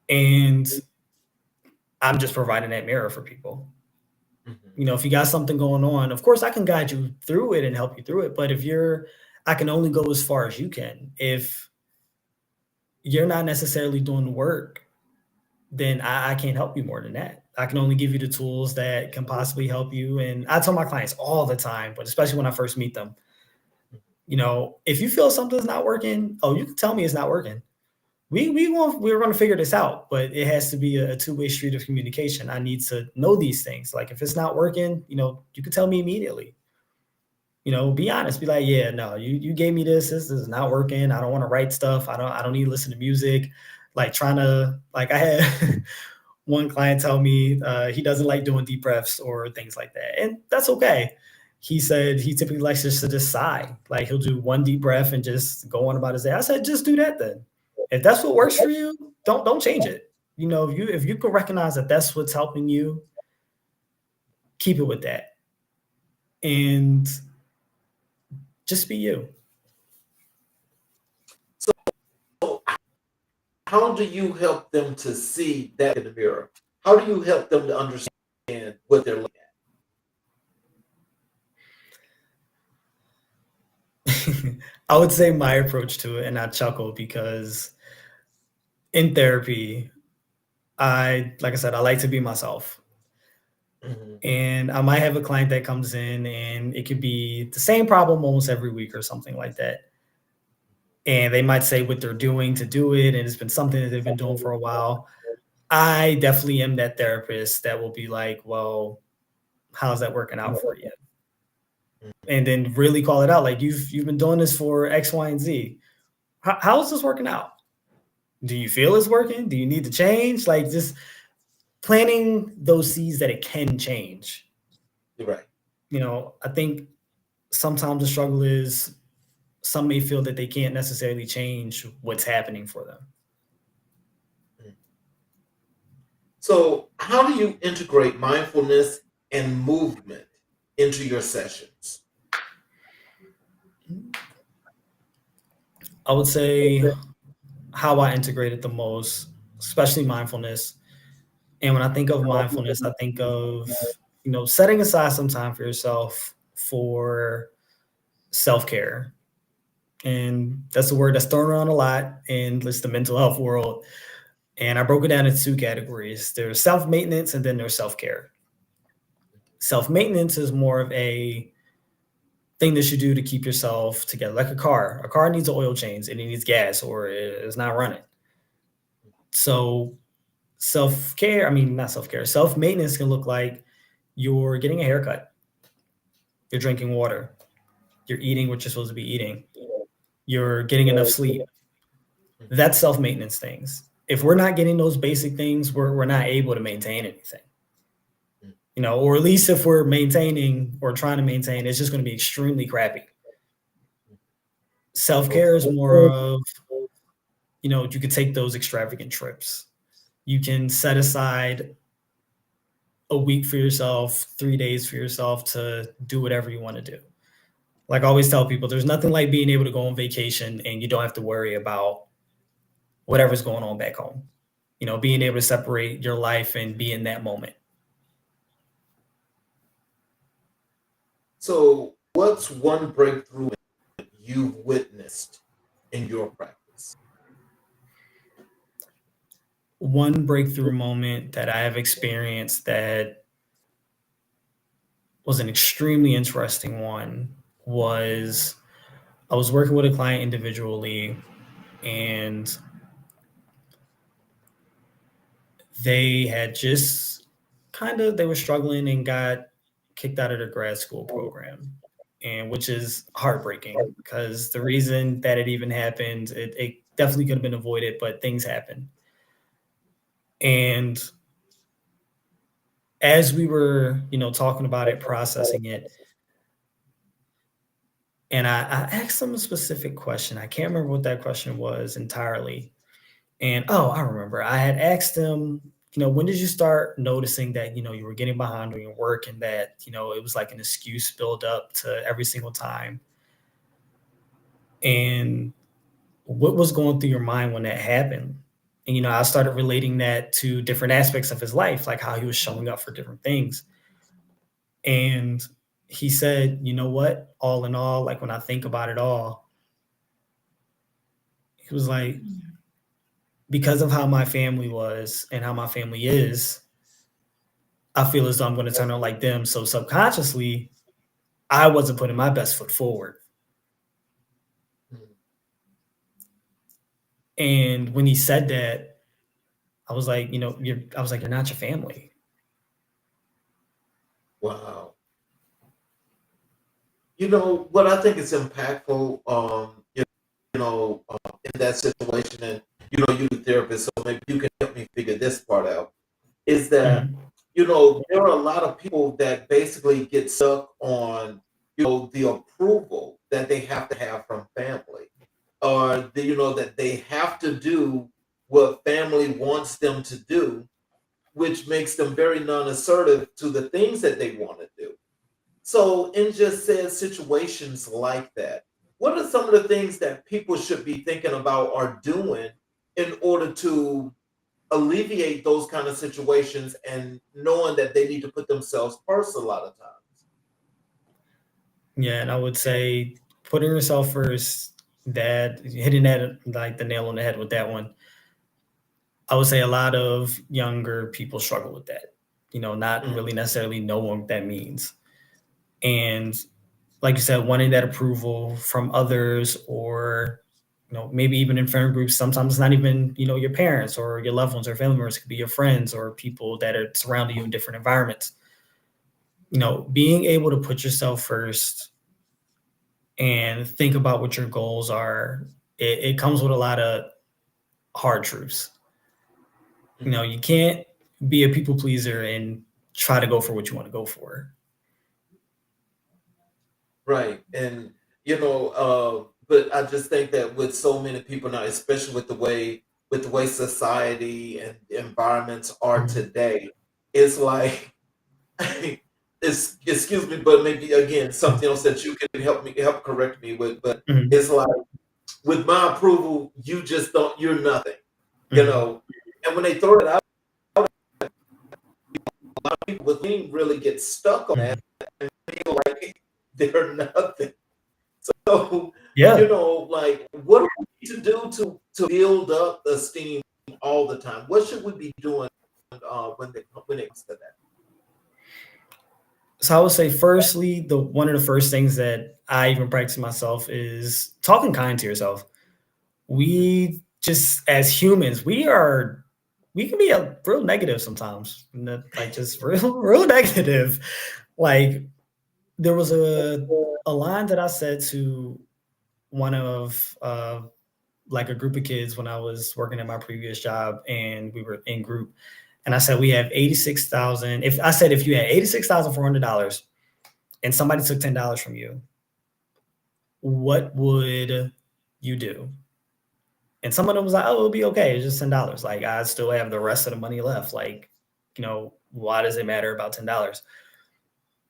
And I'm just providing that mirror for people. If you got something going on, of course I can guide you through it and help you through it. But I can only go as far as you can. If you're not necessarily doing the work, then I can't help you more than that. I can only give you the tools that can possibly help you. And I tell my clients all the time, but especially when I first meet them, if you feel something's not working, you can tell me it's not working. We're going to figure this out, but it has to be a two-way street of communication. I need to know these things. Like, if it's not working, you can tell me immediately. Be honest. Be like, yeah, no, you gave me this. This is not working. I don't want to write stuff. I don't need to listen to music. Like, I had one client tell me he doesn't like doing deep breaths or things like that, and that's okay. He said he typically likes just to sigh. Like, he'll do one deep breath and just go on about his day. I said, just do that then. If that's what works for you, don't change it. If you can recognize that that's what's helping you, keep it with that, and just be you. So, how do you help them to see that in the mirror? How do you help them to understand what they're looking at? I would say my approach to it, and I chuckle because in therapy, like I said, I like to be myself. And I might have a client that comes in and it could be the same problem almost every week or something like that. And they might say what they're doing to do it, and it's been something that they've been doing for a while. I definitely am that therapist that will be like, well, how's that working out for you? And then really call it out. Like, you've been doing this for X, Y, and Z. How is this working out? Do you feel it's working? Do you need to change? Like, just planting those seeds that it can change. You're right. I think sometimes the struggle is some may feel that they can't necessarily change what's happening for them. So, how do you integrate mindfulness and movement into your sessions? I would say how I integrate it the most, especially mindfulness. And when I think of mindfulness, I think of, setting aside some time for yourself for self-care. And that's a word that's thrown around a lot in the mental health world. And I broke it down into 2 categories. There's self-maintenance and then there's self-care. Self-maintenance is more of a thing that you do to keep yourself together. Like a car. A car needs oil change and it needs gas or it's not running. So self-care, I mean, not self-care, self-maintenance can look like you're getting a haircut, you're drinking water, you're eating what you're supposed to be eating, you're getting enough sleep. That's self-maintenance things. If we're not getting those basic things, we're not able to maintain anything. Or at least if we're maintaining or trying to maintain, it's just going to be extremely crappy. Self-care is more of, you could take those extravagant trips. You can set aside a week for yourself, 3 days for yourself to do whatever you want to do. Like I always tell people, there's nothing like being able to go on vacation and you don't have to worry about whatever's going on back home. Being able to separate your life and be in that moment. So what's one breakthrough you've witnessed in your practice? One breakthrough moment that I have experienced that was an extremely interesting one was I was working with a client individually, and they had just they were struggling and got kicked out of their grad school program, and which is heartbreaking because the reason that it even happened, it definitely could have been avoided, but things happen. And as we were, talking about it, processing it, and I asked them a specific question. I can't remember what that question was entirely. And I remember. I had asked them, when did you start noticing that, you were getting behind on your work and that, it was like an excuse build up to every single time? And what was going through your mind when that happened? And, I started relating that to different aspects of his life, like how he was showing up for different things. And he said, you know what, all in all, like when I think about it all, he was like, because of how my family was and how my family is, I feel as though I'm going to turn out like them. So subconsciously, I wasn't putting my best foot forward. And when he said that, I was like, you're not your family. Wow. What I think is impactful, in that situation, and you're a therapist, so maybe you can help me figure this part out, is that, there are a lot of people that basically get stuck on, the approval that they have to have from family, or that they have to do what family wants them to do, which makes them very non-assertive to the things that they want to do. So in just said situations like that, what are some of the things that people should be thinking about or doing in order to alleviate those kind of situations and knowing that they need to put themselves first a lot of times? Yeah, and I would say putting yourself first, that hitting that like the nail on the head with that one. I would say a lot of younger people struggle with that, not really necessarily know what that means. And like you said, wanting that approval from others, or, maybe even in friend groups, sometimes it's not even, your parents or your loved ones or family members. It could be your friends or people that are surrounding you in different environments. Being able to put yourself first and think about what your goals are, it comes with a lot of hard truths. You can't be a people pleaser and try to go for what you want to go for. Right. And, but I just think that with so many people now, especially with the way society and environments are today, it's like, excuse me, but maybe again, something else that you can help correct me with, but it's like, with my approval, you're nothing, and when they throw it out, a lot of people with me really get stuck on that and feel like they're nothing. So, Yeah. like, what do we need to do to build up esteem all the time? What should we be doing when it comes to that? So I would say, firstly, one of the first things that I even practice myself is talking kind to yourself. We just, as humans, we can be a real negative sometimes, like just real negative. Like there was a line that I said to one of like a group of kids when I was working at my previous job, and we were in group, and I said we have 86,000. If you had $86,400 and somebody took $10 from you, what would you do? And some of them was like, oh, it'll be okay. It's just $10. Like, I still have the rest of the money left. Like, why does it matter about $10?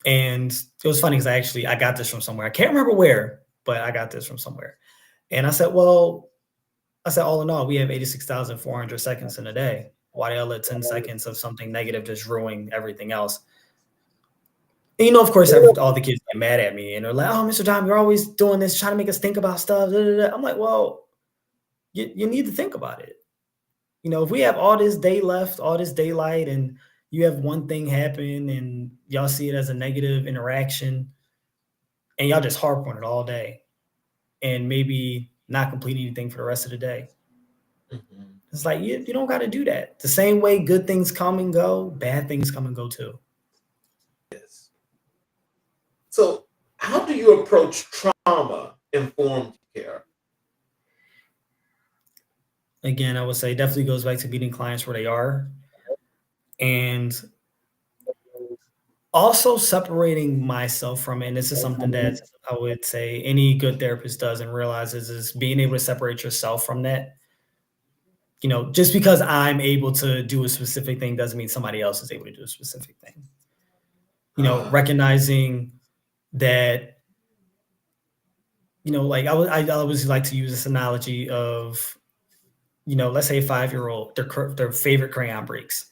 And it was funny because I got this from somewhere. I can't remember where, but I got this from somewhere. And I said, all in all, we have 86,400 seconds in a day. Why do I let 10 seconds of something negative just ruin everything else? And, of course, all the kids get mad at me and they're like, oh, Mr. Dom, you're always doing this, trying to make us think about stuff. I'm like, well, you need to think about it. If we have all this day left, all this daylight, and you have one thing happen and y'all see it as a negative interaction and y'all just harp on it all day and maybe not complete anything for the rest of the day. Mm-hmm. It's like, you don't got to do that. The same way good things come and go, bad things come and go too. Yes. So how do you approach trauma-informed care? Again, I would say definitely goes back to meeting clients where they are. And also separating myself from it. And this is something that I would say any good therapist does and realizes is being able to separate yourself from that. Just because I'm able to do a specific thing doesn't mean somebody else is able to do a specific thing. Recognizing that, like I always like to use this analogy of, let's say a 5-year-old, their favorite crayon breaks.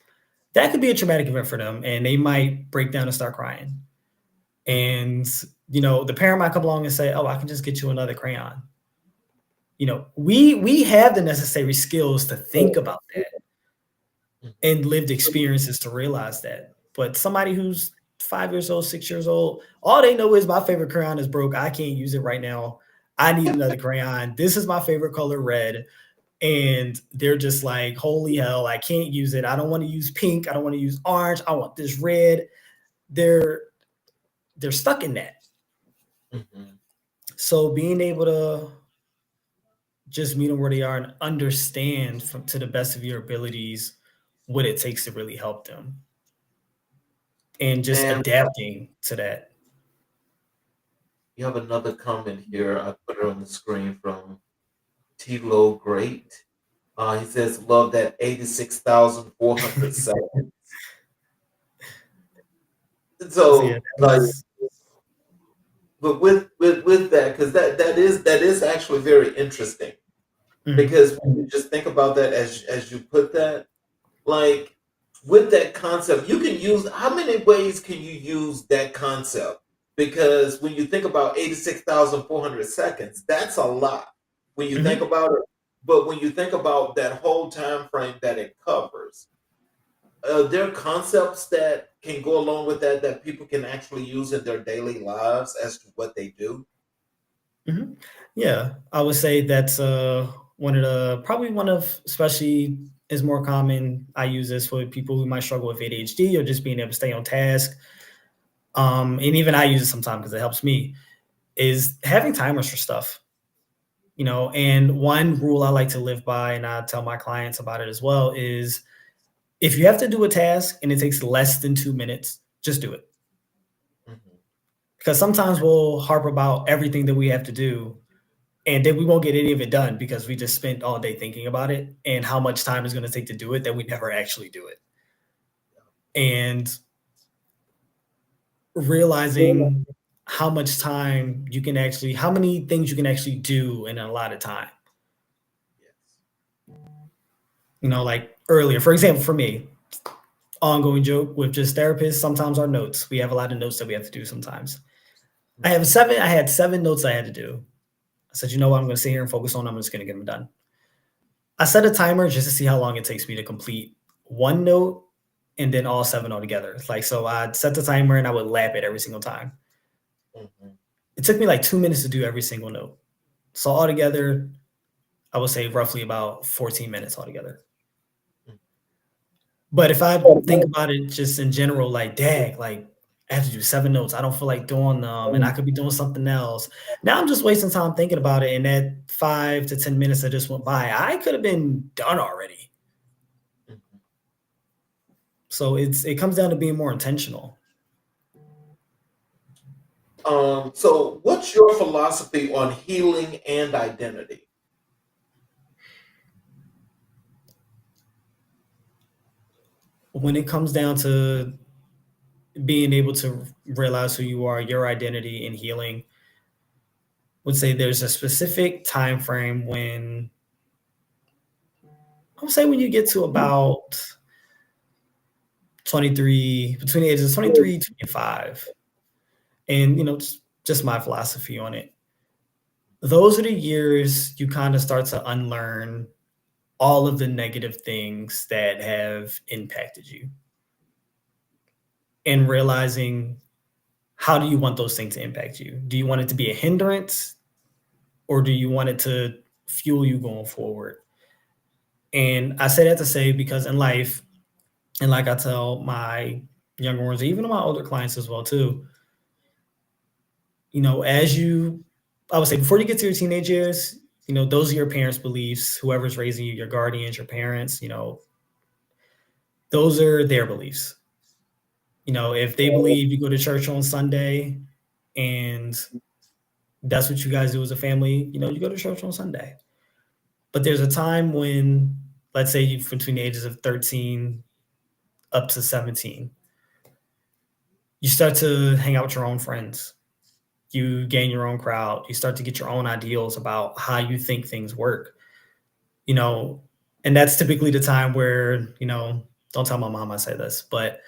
That could be a traumatic event for them, and they might break down and start crying. And, the parent might come along and say, oh, I can just get you another crayon. We have the necessary skills to think about that and lived experiences to realize that. But somebody who's 5 years old, 6 years old, all they know is my favorite crayon is broke. I can't use it right now. I need another crayon. This is my favorite color, red. And they're just like, holy hell, I can't use it. I don't want to use pink. I don't want to use orange. I want this red. They're stuck in that. Mm-hmm. So being able to just meet them where they are and understand to the best of your abilities what it takes to really help them. And just adapting to that. You have another comment here. I put it on the screen from T-Lo Great. He says, love that 86,400 seconds. So, but with that, because that is actually very interesting. Mm-hmm. Because when you just think about that as you put that, like with that concept, you can use, how many ways can you use that concept? Because when you think about 86,400 seconds, that's a lot when you think about it. But when you think about that whole time frame that it covers, there are concepts that can go along with that people can actually use in their daily lives as to what they do. Mm-hmm. Yeah, I would say that's especially is more common. I use this for people who might struggle with ADHD or just being able to stay on task. And even I use it sometimes because it helps me, is having timers for stuff. And one rule I like to live by, and I tell my clients about it as well, is if you have to do a task and it takes less than 2 minutes, just do it. Mm-hmm. Because sometimes we'll harp about everything that we have to do, and then we won't get any of it done because we just spent all day thinking about it and how much time it's going to take to do it that we never actually do it. And realizing how much time you can actually, how many things you can actually do in a lot of time. Like earlier, for example, for me, ongoing joke with just therapists, sometimes our notes, we have a lot of notes that we have to do sometimes. I had 7 notes I had to do. I said, what, I'm going to sit here and focus on, I'm just going to get them done. I set a timer just to see how long it takes me to complete one note and then all 7 altogether. Like, so I'd set the timer and I would lap it every single time. It took me like 2 minutes to do every single note. So altogether, I would say roughly about 14 minutes altogether. But if I think about it just in general, like, dang, like I have to do 7 notes. I don't feel like doing them, and I could be doing something else. Now I'm just wasting time thinking about it. And that 5 to 10 minutes that just went by, I could have been done already. So it comes down to being more intentional. So what's your philosophy on healing and identity? When it comes down to being able to realize who you are, your identity, and healing, I would say there's a specific time frame when I would say when you get to about 23, between the ages of 23 to 25, and just my philosophy on it. Those are the years you kind of start to unlearn all of the negative things that have impacted you, and realizing, how do you want those things to impact you? Do you want it to be a hindrance, or do you want it to fuel you going forward? And I say that to say, because in life, and like I tell my younger ones, even my older clients as well too, I would say, before you get to your teenage years, those are your parents' beliefs, whoever's raising you, your guardians, your parents, those are their beliefs. If they believe you go to church on Sunday and that's what you guys do as a family, you go to church on Sunday. But there's a time when, let's say, between the ages of 13 up to 17, you start to hang out with your own friends. You gain your own crowd. You start to get your own ideals about how you think things work. And that's typically the time where, don't tell my mom I say this, but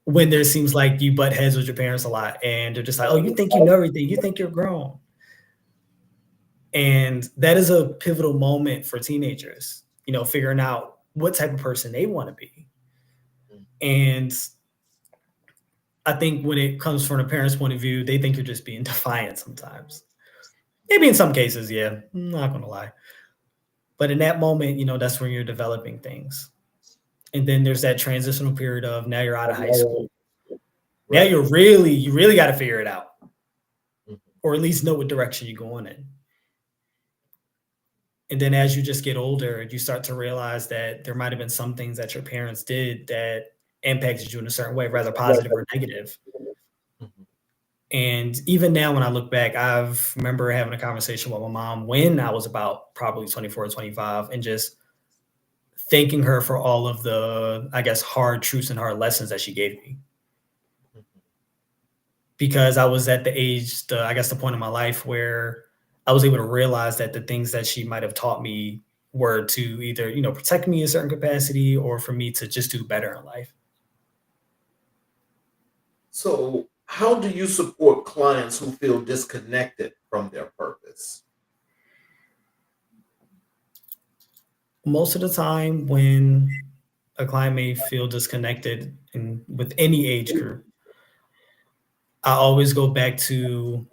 when there seems like you butt heads with your parents a lot, and they're just like, oh, you think you know everything. You think you're grown. And that is a pivotal moment for teenagers, figuring out what type of person they want to be. And I think when it comes from a parent's point of view, they think you're just being defiant sometimes. Maybe in some cases, yeah, I'm not going to lie. But in that moment, that's when you're developing things. And then there's that transitional period of, now you're out of high school. Now you really got to figure it out, or at least know what direction you're going in. And then as you just get older, you start to realize that there might have been some things that your parents did that impacted you in a certain way, rather positive or negative. And even now, when I look back, I remember having a conversation with my mom when I was about probably 24 or 25, and just thanking her for all of the, I guess, hard truths and hard lessons that she gave me. Because I was at the age, the point in my life where I was able to realize that the things that she might have taught me were to either, protect me in a certain capacity, or for me to just do better in life. So how do you support clients who feel disconnected from their purpose? Most of the time, when a client may feel disconnected with any age group, I always go back to,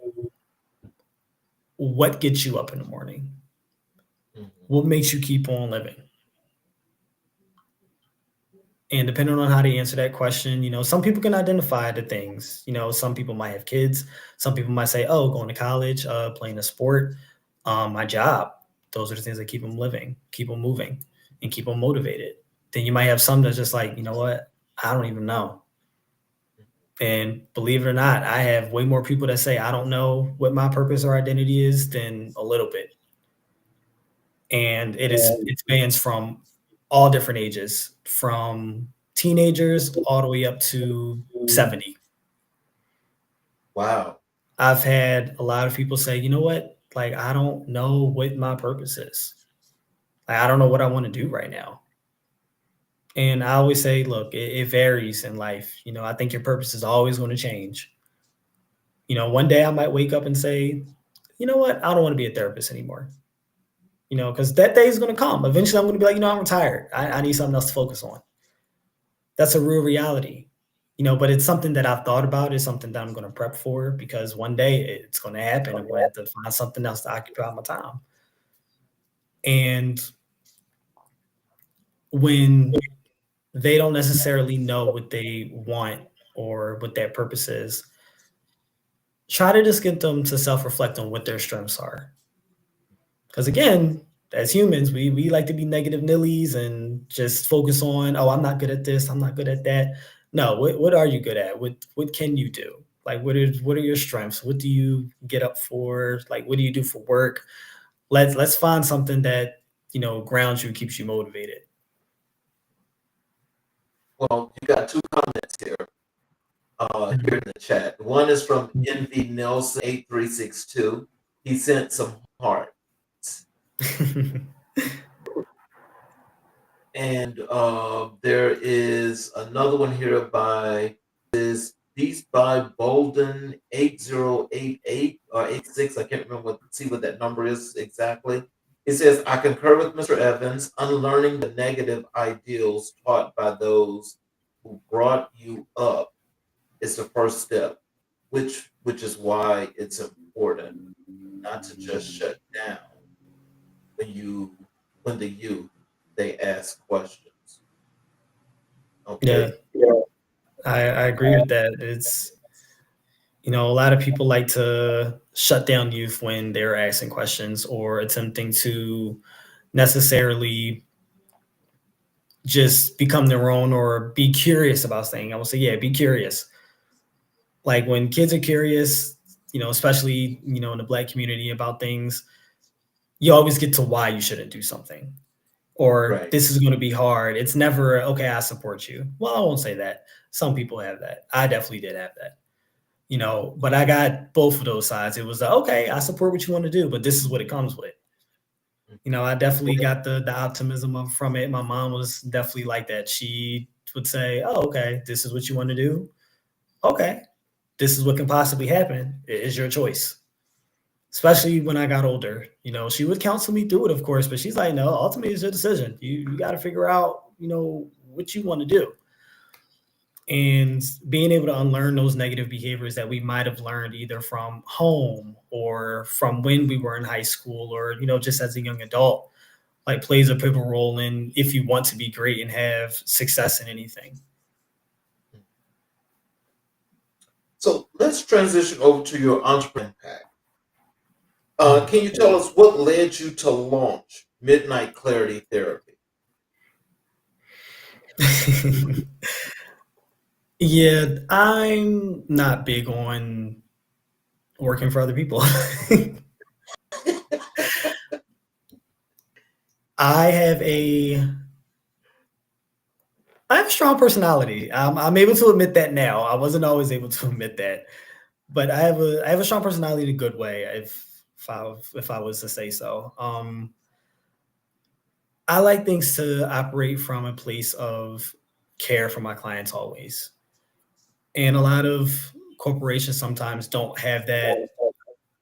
what gets you up in the morning? What makes you keep on living? And depending on how they answer that question, some people can identify the things. Some people might have kids. Some people might say, oh, going to college, playing a sport, my job. Those are the things that keep them living, keep them moving, and keep them motivated. Then you might have some that's just like, you know what? I don't even know. And believe it or not, I have way more people that say, I don't know what my purpose or identity is, than a little bit. And it spans from all different ages, from teenagers all the way up to 70. Wow. I've had a lot of people say, you know what? Like, I don't know what my purpose is. Like, I don't know what I want to do right now. And I always say, look, it varies in life. I think your purpose is always going to change. One day I might wake up and say, you know what? I don't want to be a therapist anymore. Because that day is going to come. Eventually I'm going to be like, I'm retired. I need something else to focus on. That's a real reality, but it's something that I've thought about. It's something that I'm going to prep for because one day it's going to happen. I'm going to have to find something else to occupy my time. And when they don't necessarily know what they want or what their purpose is, try to just get them to self-reflect on what their strengths are. Because again, as humans, we like to be negative nillies and just focus on, oh, I'm not good at this, I'm not good at that. No, what are you good at? What can you do? Like what are your strengths? What do you get up for? Like what do you do for work? Let's find something that grounds you, keeps you motivated. Well, you got two comments here. Here in the chat. One is from NV Nelson 8362. He sent some hearts. And there is another one here by Beast by Bolden 8088 or 86. I can't remember see what that number is exactly. It says, I concur with Mr. Evans. Unlearning the negative ideals taught by those who brought you up is the first step, which is why it's important not to just shut down when the youth they ask questions. Okay. Yeah. I agree with that. It's a lot of people like to shut down youth when they're asking questions or attempting to necessarily just become their own or be curious about something. I will say, yeah, be curious. Like when kids are curious, especially, in the Black community about things, you always get to why you shouldn't do something or Right. This is going to be hard. It's never, okay, I support you. Well, I won't say that. Some people have that. I definitely did have that, but I got both of those sides. It was okay, I support what you want to do, but this is what it comes with. I definitely got the optimism from it. My mom was definitely like that. She would say, oh, okay, this is what you want to do. Okay, this is what can possibly happen. It is your choice. Especially when I got older, she would counsel me through it, of course, but she's like, no, ultimately it's your decision. You got to figure out, what you want to do. And being able to unlearn those negative behaviors that we might have learned either from home or from when we were in high school or, just as a young adult, like plays a pivotal role in if you want to be great and have success in anything. So let's transition over to your entrepreneur impact. Can you tell us what led you to launch Midnight Clarity Therapy? Yeah, I'm not big on working for other people. I have a strong personality. I'm able to admit that now. I wasn't always able to admit that, but I have a strong personality in a good way. If I was to say so. I like things to operate from a place of care for my clients always. And a lot of corporations sometimes don't have that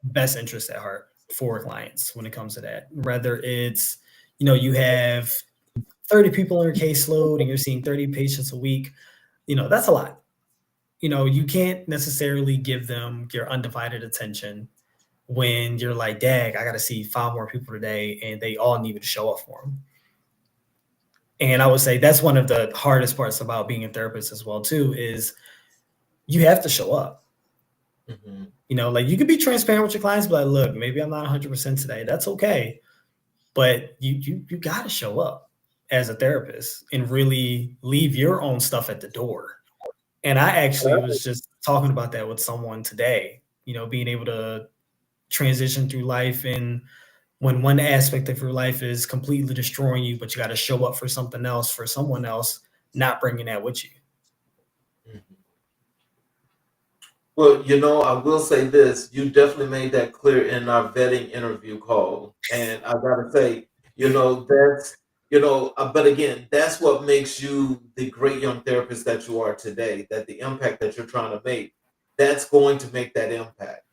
best interest at heart for clients when it comes to that. Whether it's, you have 30 people in your caseload and you're seeing 30 patients a week, that's a lot. You can't necessarily give them your undivided attention when you're like, dag, I got to see 5 more people today and they all need me to show up for them. And I would say that's one of the hardest parts about being a therapist as well, too, is you have to show up. Mm-hmm. Like you could be transparent with your clients, but like, look, maybe I'm not 100% today. That's okay. But you got to show up as a therapist and really leave your own stuff at the door. And I actually was just talking about that with someone today, being able to transition through life. And when one aspect of your life is completely destroying you, but you got to show up for something else, for someone else, not bringing that with you. Mm-hmm. Well, I will say this. You definitely made that clear in our vetting interview call. And I got to say, that's, but again, that's what makes you the great young therapist that you are today, that the impact that you're trying to make, that's going to make that impact.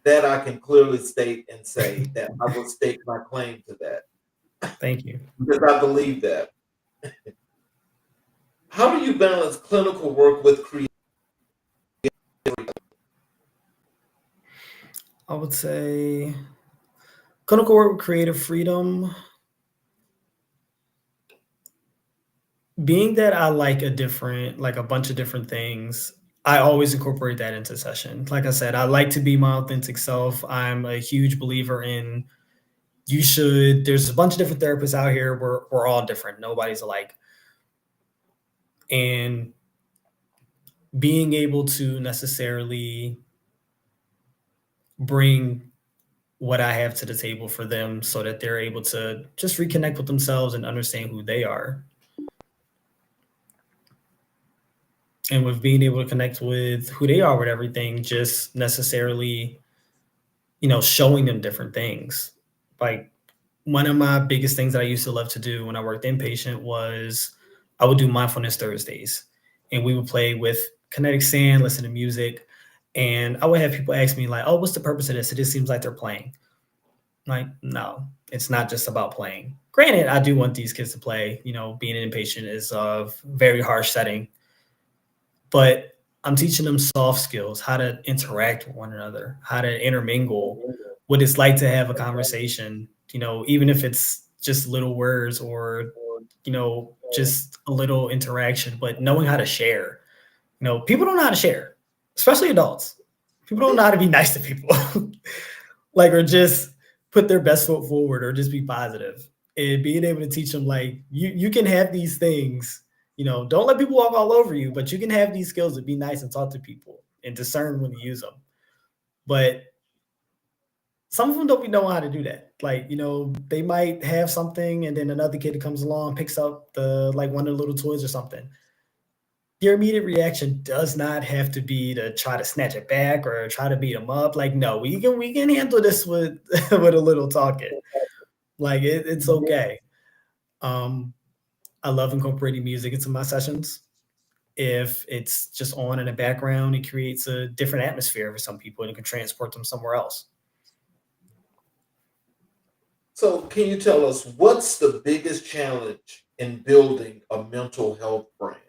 That I can clearly state and say that I will stake my claim to that. Thank you. Because I believe that. How do you balance clinical work with creativity? I would say clinical work with creative freedom. Being that I like a bunch of different things, I always incorporate that into session. Like I said, I like to be my authentic self. I'm a huge believer in there's a bunch of different therapists out here. We're all different. Nobody's alike. And being able to necessarily bring what I have to the table for them so that they're able to just reconnect with themselves and understand who they are. And with being able to connect with who they are with everything, just necessarily, showing them different things. Like one of my biggest things that I used to love to do when I worked inpatient was I would do mindfulness Thursdays, and we would play with kinetic sand, listen to music. And I would have people ask me like, oh, what's the purpose of this? It just seems like they're playing. Like, no, it's not just about playing. Granted, I do want these kids to play. Being an inpatient is a very harsh setting, but I'm teaching them soft skills, how to interact with one another, how to intermingle, what it's like to have a conversation, even if it's just little words or, just a little interaction, but knowing how to share. People don't know how to share, especially adults. People don't know how to be nice to people, or just put their best foot forward or just be positive. And being able to teach them, like, you can have these things, don't let people walk all over you, but you can have these skills to be nice and talk to people and discern when to use them. But some of them don't know how to do that. They might have something and then another kid comes along, picks up one of the little toys or something. Your immediate reaction does not have to be to try to snatch it back or try to beat them up. No, we can handle this with with a little talking. It's okay. I love incorporating music into my sessions. If it's just on in the background, it creates a different atmosphere for some people and it can transport them somewhere else. So can you tell us what's the biggest challenge in building a mental health brand?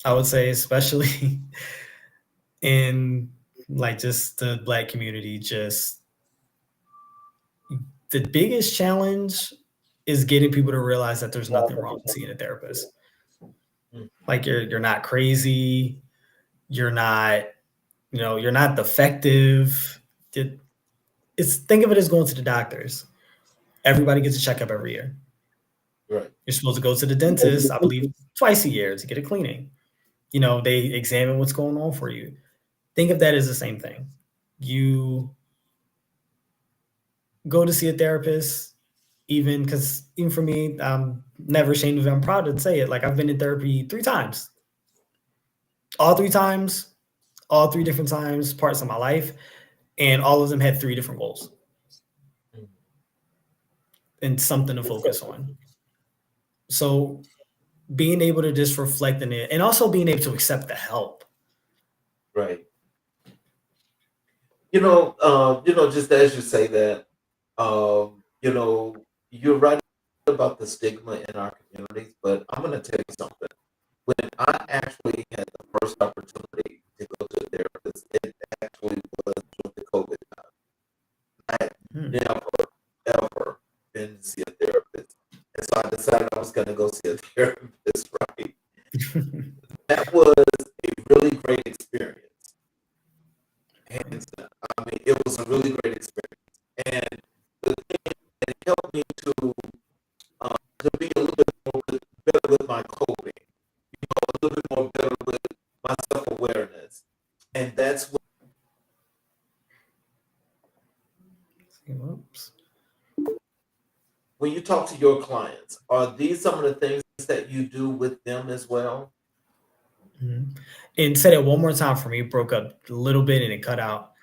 I would say especially in just the Black community, just the biggest challenge is getting people to realize that there's nothing wrong with seeing a therapist. You're not crazy. You're not, you're not defective. Think of it as going to the doctors. Everybody gets a checkup every year. Right. You're supposed to go to the dentist, I believe, twice a year to get a cleaning. They examine what's going on for you. Think of that as the same thing. You go to see a therapist, even for me, I'm never ashamed of it. I'm proud to say it. I've been in therapy 3 times. All 3 times, all 3 different times, parts of my life, and all of them had 3 different goals and something to focus on. So being able to just reflect on it and also being able to accept the help. Right. Just as you say that, you're right about the stigma in our communities, but I'm going to tell you something. When I actually had the first opportunity to go to a therapist, it actually was during the COVID time. I had never, ever been to see a therapist. And so I decided I was going to go see a therapist, right? That was a really great experience. And it was a really great experience. And the thing that helped me to be a little bit more better with my coping, a little bit more better with my self-awareness. And that's what. Oops. When you talk to your clients, are these some of the things that you do with them as well? Mm-hmm. And say that one more time for me. It broke up a little bit and it cut out.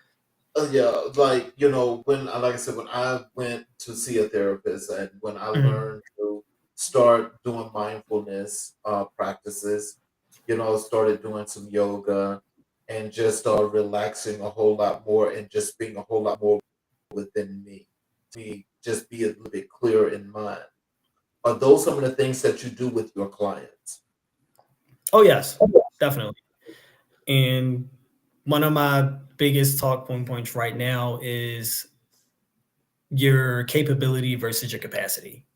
Yeah, when, like I said, when I went to see a therapist and when I learned to start doing mindfulness practices, started doing some yoga and just relaxing a whole lot more and just being a whole lot more within me, to just be a little bit clearer in mind. Are those some of the things that you do with your clients? Oh, yes, definitely. And one of my biggest talk points right now is your capability versus your capacity,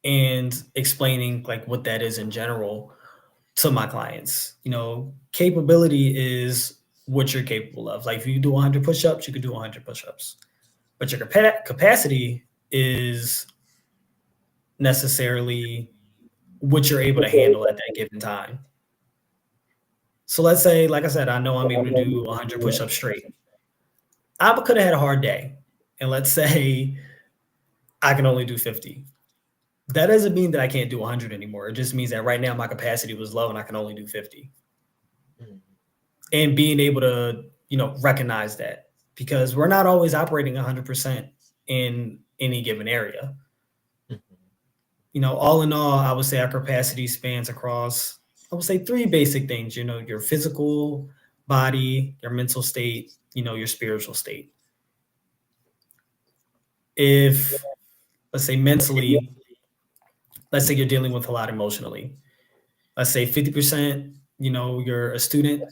and explaining like what that is in general to my clients. Capability is what you're capable of. Like if you do 100 push-ups, you could do 100 push-ups. But your capacity is necessarily what you're able to handle at that given time. So let's say, like I said, I know I'm able to do 100 push-ups straight. I could have had a hard day, and let's say I can only do 50. That doesn't mean that I can't do 100 anymore. It just means that right now my capacity was low and I can only do 50. And being able to, recognize that, because we're not always operating 100% in any given area. All in all, I would say our capacity spans across, I would say, three basic things, your physical body, your mental state, your spiritual state. If, let's say mentally, let's say you're dealing with a lot emotionally. Let's say 50%, you're a student,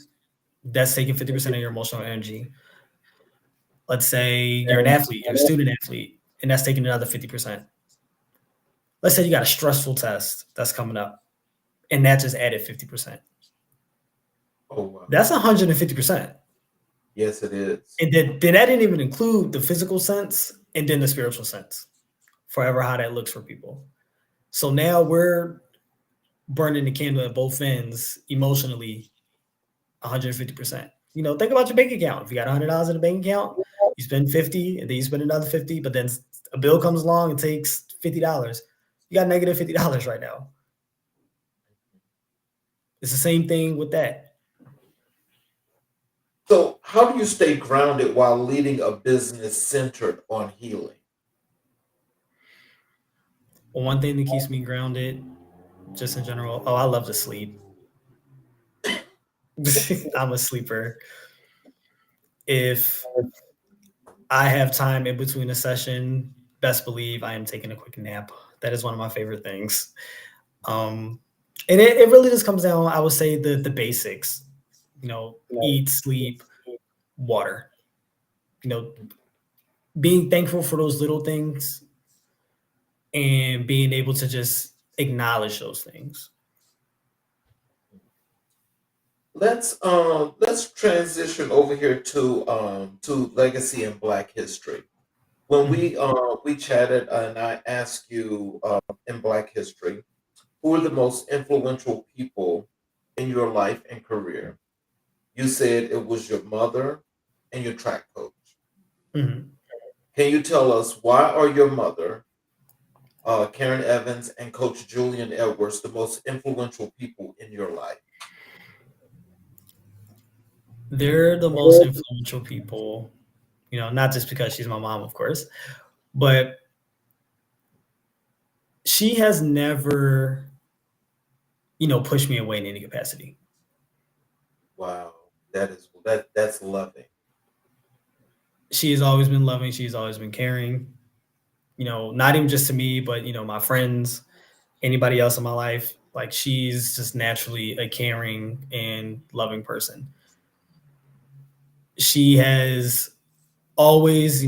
that's taking 50% of your emotional energy. Let's say you're an athlete, you're a student athlete, and that's taking another 50%. Let's say you got a stressful test that's coming up, and that just added 50%. Oh, wow. That's 150%. Yes, it is. And then that didn't even include the physical sense and then the spiritual sense, forever how that looks for people. So now we're burning the candle at both ends emotionally, 150%. Think about your bank account. If you got $100 in a bank account, you spend 50 and then you spend another 50, but then a bill comes along and takes $50. You got negative $50 right now. It's the same thing with that. So how do you stay grounded while leading a business centered on healing? Well, one thing that keeps me grounded, just in general, I love to sleep. I'm a sleeper. If I have time in between a session, best believe I am taking a quick nap. That is one of my favorite things. And it really just comes down, I would say, the basics. Eat, sleep, water. Being thankful for those little things and being able to just acknowledge those things. Let's transition over here to legacy and Black history. When we chatted and I asked you in Black history, who are the most influential people in your life and career? You said it was your mother and your track coach. Mm-hmm. Can you tell us why are your mother, Karen Evans, and Coach Julian Edwards the most influential people in your life? They're the most influential people, not just because she's my mom, of course, but she has never, pushed me away in any capacity. Wow, that's loving. She has always been loving. She's always been caring, not even just to me, but, my friends, anybody else in my life. Like, she's just naturally a caring and loving person. She has always,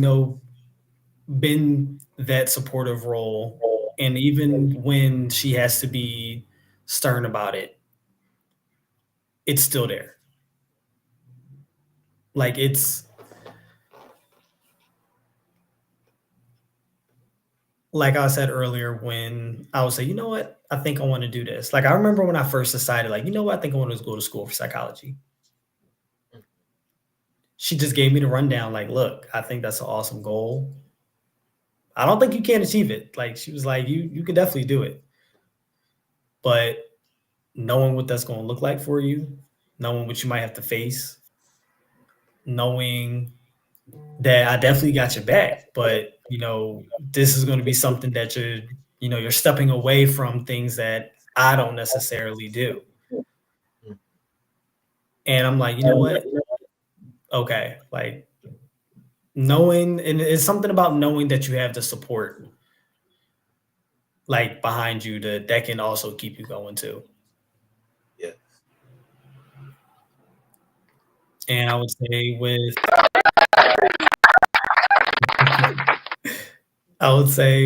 been that supportive role. And even when she has to be stern about it, it's still there. Like, it's like I said earlier, when I would say, you know what, I think I want to do this. Like, I remember when I first decided, like, you know what, I think I want to go to school for psychology. She just gave me the rundown, like, look, I think that's an awesome goal. I don't think you can't achieve it. Like, she was like, you could definitely do it. But knowing what that's going to look like for you, knowing what you might have to face, knowing that I definitely got your back, but, this is going to be something that you're stepping away from things that I don't necessarily do. And I'm like, you know what? Okay. Like, knowing, and it's something about knowing that you have the support like behind you that can also keep you going too. Yes. And I would say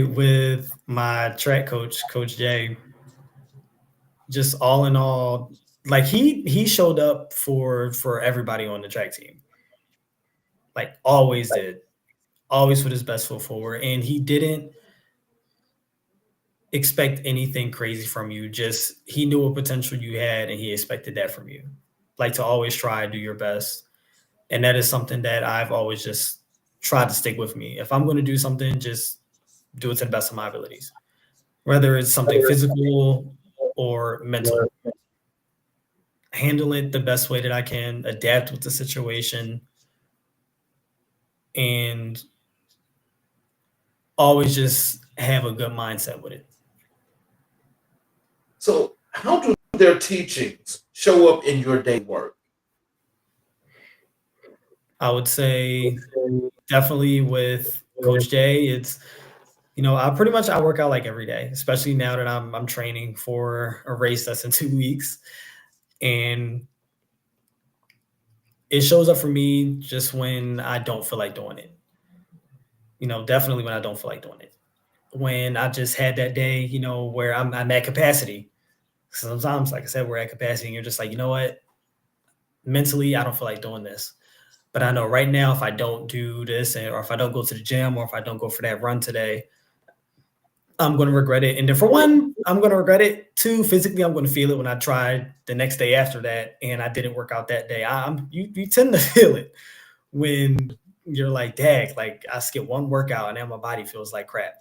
with my track coach, Coach Jay, just all in all, like he showed up for everybody on the track team. Like always did. Always put his best foot forward. And he didn't expect anything crazy from you. Just he knew what potential you had and he expected that from you. Like to always try and do your best. And that is something that I've always just tried to stick with me. If I'm going to do something, just do it to the best of my abilities. Whether it's something physical or mental. Handle it the best way that I can, adapt with the situation, and always just have a good mindset with it. So, how do their teachings show up in your day work? I would say definitely with Coach Jay, it's I work out like every day, especially now that I'm training for a race that's in 2 weeks, and it shows up for me just when I don't feel like doing it. Definitely when I don't feel like doing it. When I just had that day, where I'm at capacity. Sometimes, like I said, we're at capacity and you're just like, you know what? Mentally, I don't feel like doing this. But I know right now, if I don't do this or if I don't go to the gym or if I don't go for that run today, I'm going to regret it. And then for one, I'm going to regret it. Two, physically, I'm going to feel it when I try the next day after that and I didn't work out that day. You tend to feel it when you're like, dang, like I skipped one workout and then my body feels like crap.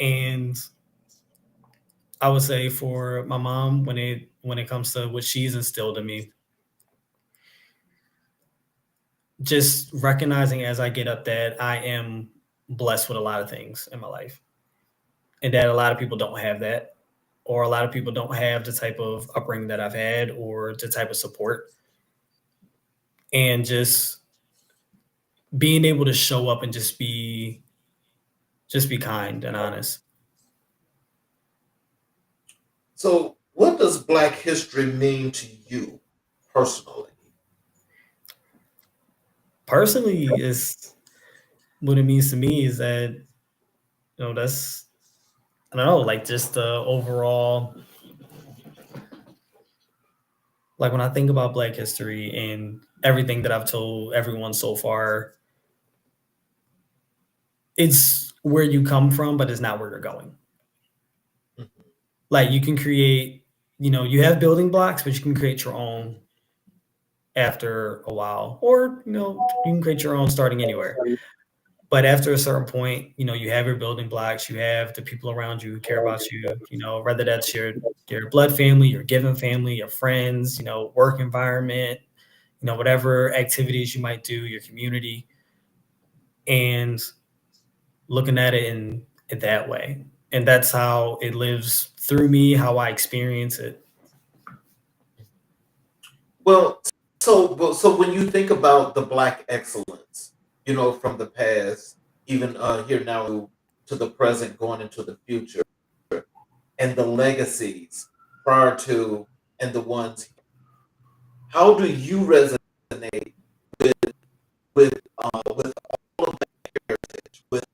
And I would say for my mom, when it comes to what she's instilled in me, just recognizing as I get up that I am blessed with a lot of things in my life, and that a lot of people don't have that, or a lot of people don't have the type of upbringing that I've had, or the type of support, and just being able to show up and just be kind and honest. So, what does Black history mean to you personally? Personally, is what it means to me is that that's I don't know, like just the overall, like when I think about Black history and everything that I've told everyone so far, it's where you come from, but it's not where you're going. Like you can create, you have building blocks, but you can create your own after a while, or you can create your own starting anywhere. But after a certain point, you have your building blocks, you have the people around you who care about you, whether that's your blood family, your given family, your friends, work environment, whatever activities you might do, your community, and looking at it in that way. And that's how it lives through me, how I experience it. Well, so when you think about the Black excellence, from the past, even here now to the present, going into the future, and the legacies prior to and the ones, how do you resonate with all of that heritage, with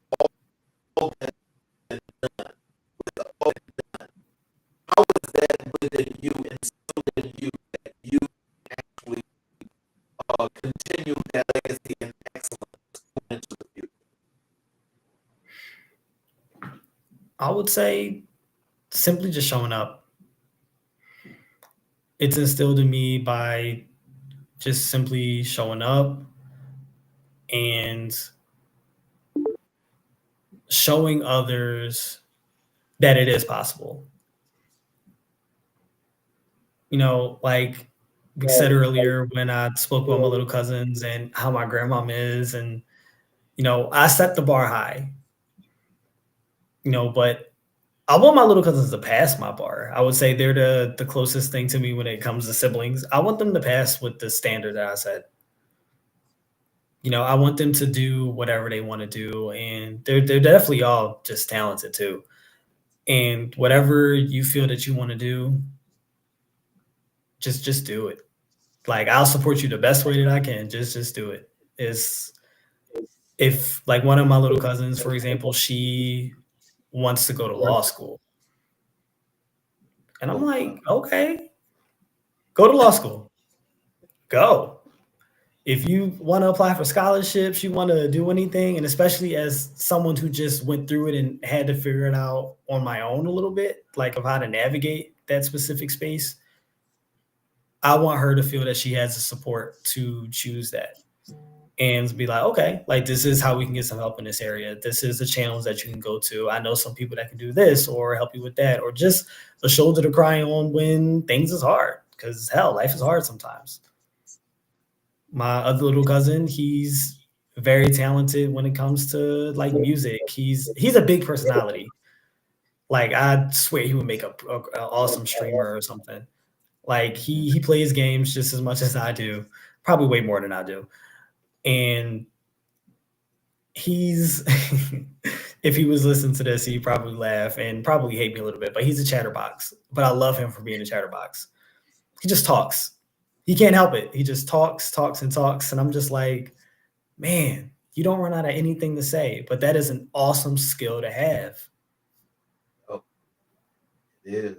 all that been done, with all that done? How is that within you, instilled in you, that you actually continue that legacy and excellence going into the future? I would say simply just showing up. It's instilled in me by just simply showing up and showing others that it is possible. Like we said earlier when I spoke with my little cousins and how my grandmom is, and I set the bar high, but I want my little cousins to pass my bar. I would say they're the closest thing to me when it comes to siblings. I want them to pass with the standard that I set. I want them to do whatever they want to do, and they're definitely all just talented too. And whatever you feel that you want to do, just do it. Like, I'll support you the best way that I can. Just do it. Is if like one of my little cousins, for example, she wants to go to law school. And I'm like, okay, go to law school. Go. If you want to apply for scholarships, you want to do anything, and especially as someone who just went through it and had to figure it out on my own a little bit, like of how to navigate that specific space, I want her to feel that she has the support to choose that and be like, okay, like this is how we can get some help in this area. This is the channels that you can go to. I know some people that can do this or help you with that, or just a shoulder to cry on when things is hard, because hell, life is hard sometimes. My other little cousin, he's very talented when it comes to like music. He's a big personality. Like, I swear he would make a awesome streamer or something. Like, he plays games just as much as I do, probably way more than I do. And he's if he was listening to this, he'd probably laugh and probably hate me a little bit, but he's a chatterbox. But I love him for being a chatterbox. He just talks. He can't help it. He just talks. And I'm just like, man, you don't run out of anything to say, but that is an awesome skill to have. Oh, it is.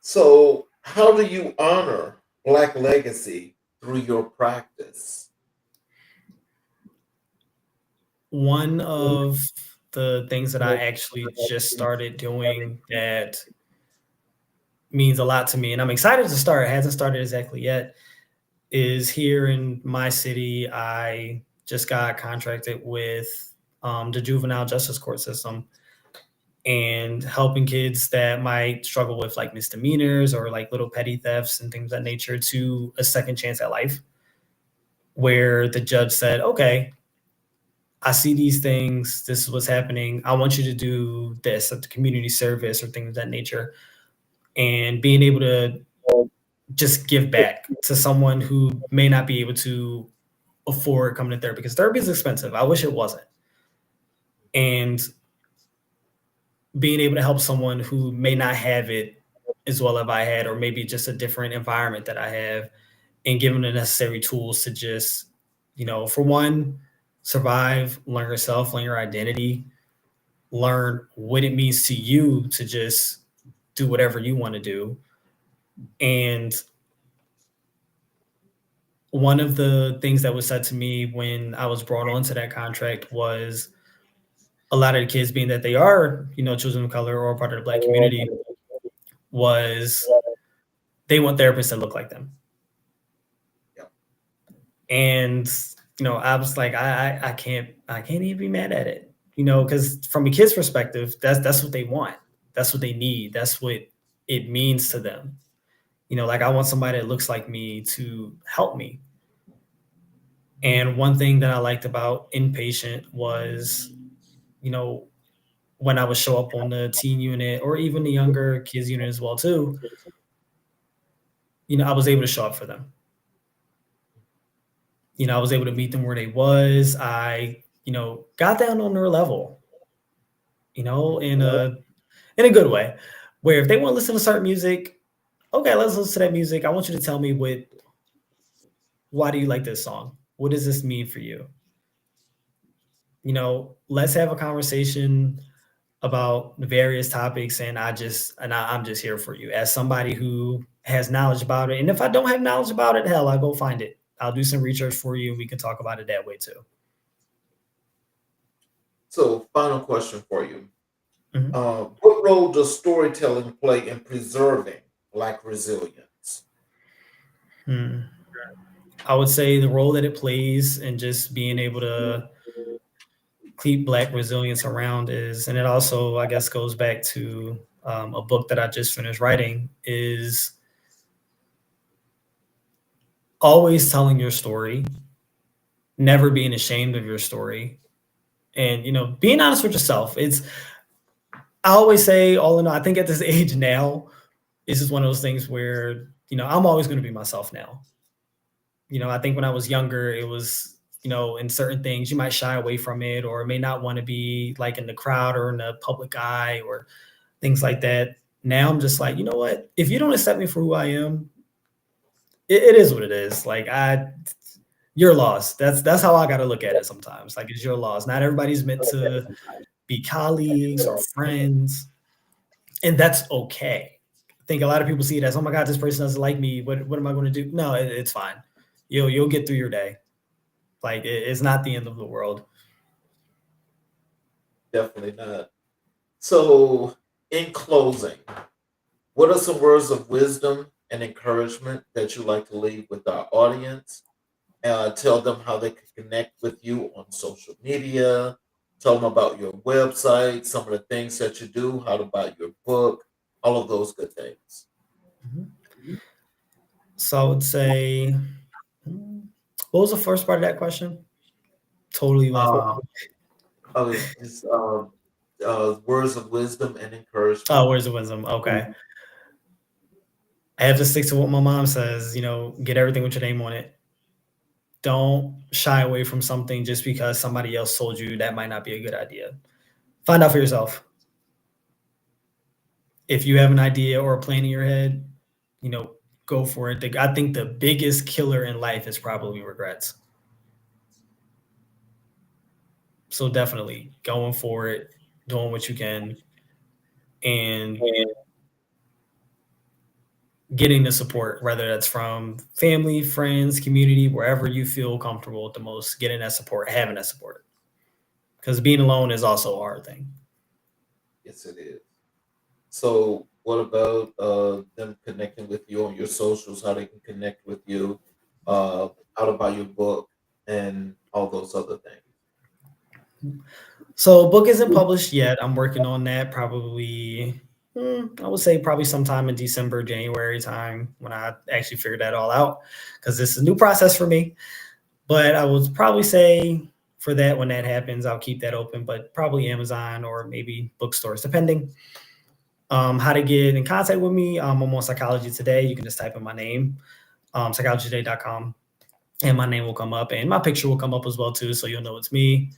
So how do you honor Black legacy through your practice? One of the things that I actually just started doing that means a lot to me, and I'm excited to start, it hasn't started exactly yet, is here in my city, I just got contracted with the juvenile justice court system and helping kids that might struggle with like misdemeanors or like little petty thefts and things of that nature to a second chance at life, where the judge said, okay, I see these things, this is what's happening, I want you to do this at the community service or things of that nature. And being able to just give back to someone who may not be able to afford coming to therapy, because therapy is expensive. I wish it wasn't. And being able to help someone who may not have it as well as I had, or maybe just a different environment that I have, and give them the necessary tools to just, for one, survive, learn yourself, learn your identity, learn what it means to you to just do whatever you want to do. And one of the things that was said to me when I was brought onto that contract was a lot of the kids, being that they are, children of color or part of the Black community, was they want therapists that look like them. Yep. And, I was like, I can't even be mad at it, because from a kid's perspective, that's what they want. That's what they need. That's what it means to them. Like, I want somebody that looks like me to help me. And one thing that I liked about inpatient was, when I would show up on the teen unit or even the younger kids unit as well too, I was able to show up for them. I was able to meet them where they was. I, got down on their level, in a good way, where if they want to listen to certain music, okay, let's listen to that music. I want you to tell me why do you like this song? What does this mean for you? Let's have a conversation about the various topics, and I'm just here for you as somebody who has knowledge about it. And if I don't have knowledge about it, hell, I'll go find it. I'll do some research for you, and we can talk about it that way too. So, final question for you. Mm-hmm. What role does storytelling play in preserving Black resilience? I would say the role that it plays in just being able to keep Black resilience around is, and it also, I guess, goes back to a book that I just finished writing, is always telling your story, never being ashamed of your story, and, being honest with yourself. I always say, all in all, I think at this age now, it's just one of those things where, I'm always going to be myself now. I think when I was younger, it was, in certain things, you might shy away from it or may not want to be like in the crowd or in the public eye or things like that. Now I'm just like, you know what? If you don't accept me for who I am, it is what it is. Like you're lost. That's how I got to look at it sometimes. Like it's your loss. Not everybody's meant to be colleagues or friends, and that's okay. I think a lot of people see it as, oh my God, this person doesn't like me. What am I going to do? No, it's fine. You'll get through your day. Like it's not the end of the world. Definitely not. So, in closing, what are some words of wisdom and encouragement that you like to leave with our audience? Tell them how they can connect with you on social media. Tell them about your website, some of the things that you do, how to buy your book, all of those good things. So I would say, what was the first part of that question? Totally lost my. Just words of wisdom and encouragement. Oh, words of wisdom. Okay. I have to stick to what my mom says, get everything with your name on it. Don't shy away from something just because somebody else told you that might not be a good idea. Find out for yourself. If you have an idea or a plan in your head, go for it. I think the biggest killer in life is probably regrets. So definitely going for it, doing what you can, and getting the support, whether that's from family, friends, community, wherever you feel comfortable the most, getting that support, having that support. Because being alone is also a hard thing. Yes, it is. So, what about them connecting with you on your socials? How they can connect with you? How to buy your book and all those other things. So, book isn't published yet. I'm working on that. Probably, I would say probably sometime in December, January time when I actually figure that all out. Because this is a new process for me. But I would probably say for that, when that happens, I'll keep that open. But probably Amazon or maybe bookstores, depending. How to get in contact with me. I'm on Psychology Today. You can just type in my name, psychologytoday.com, and my name will come up, and my picture will come up as well too, so you'll know it's me.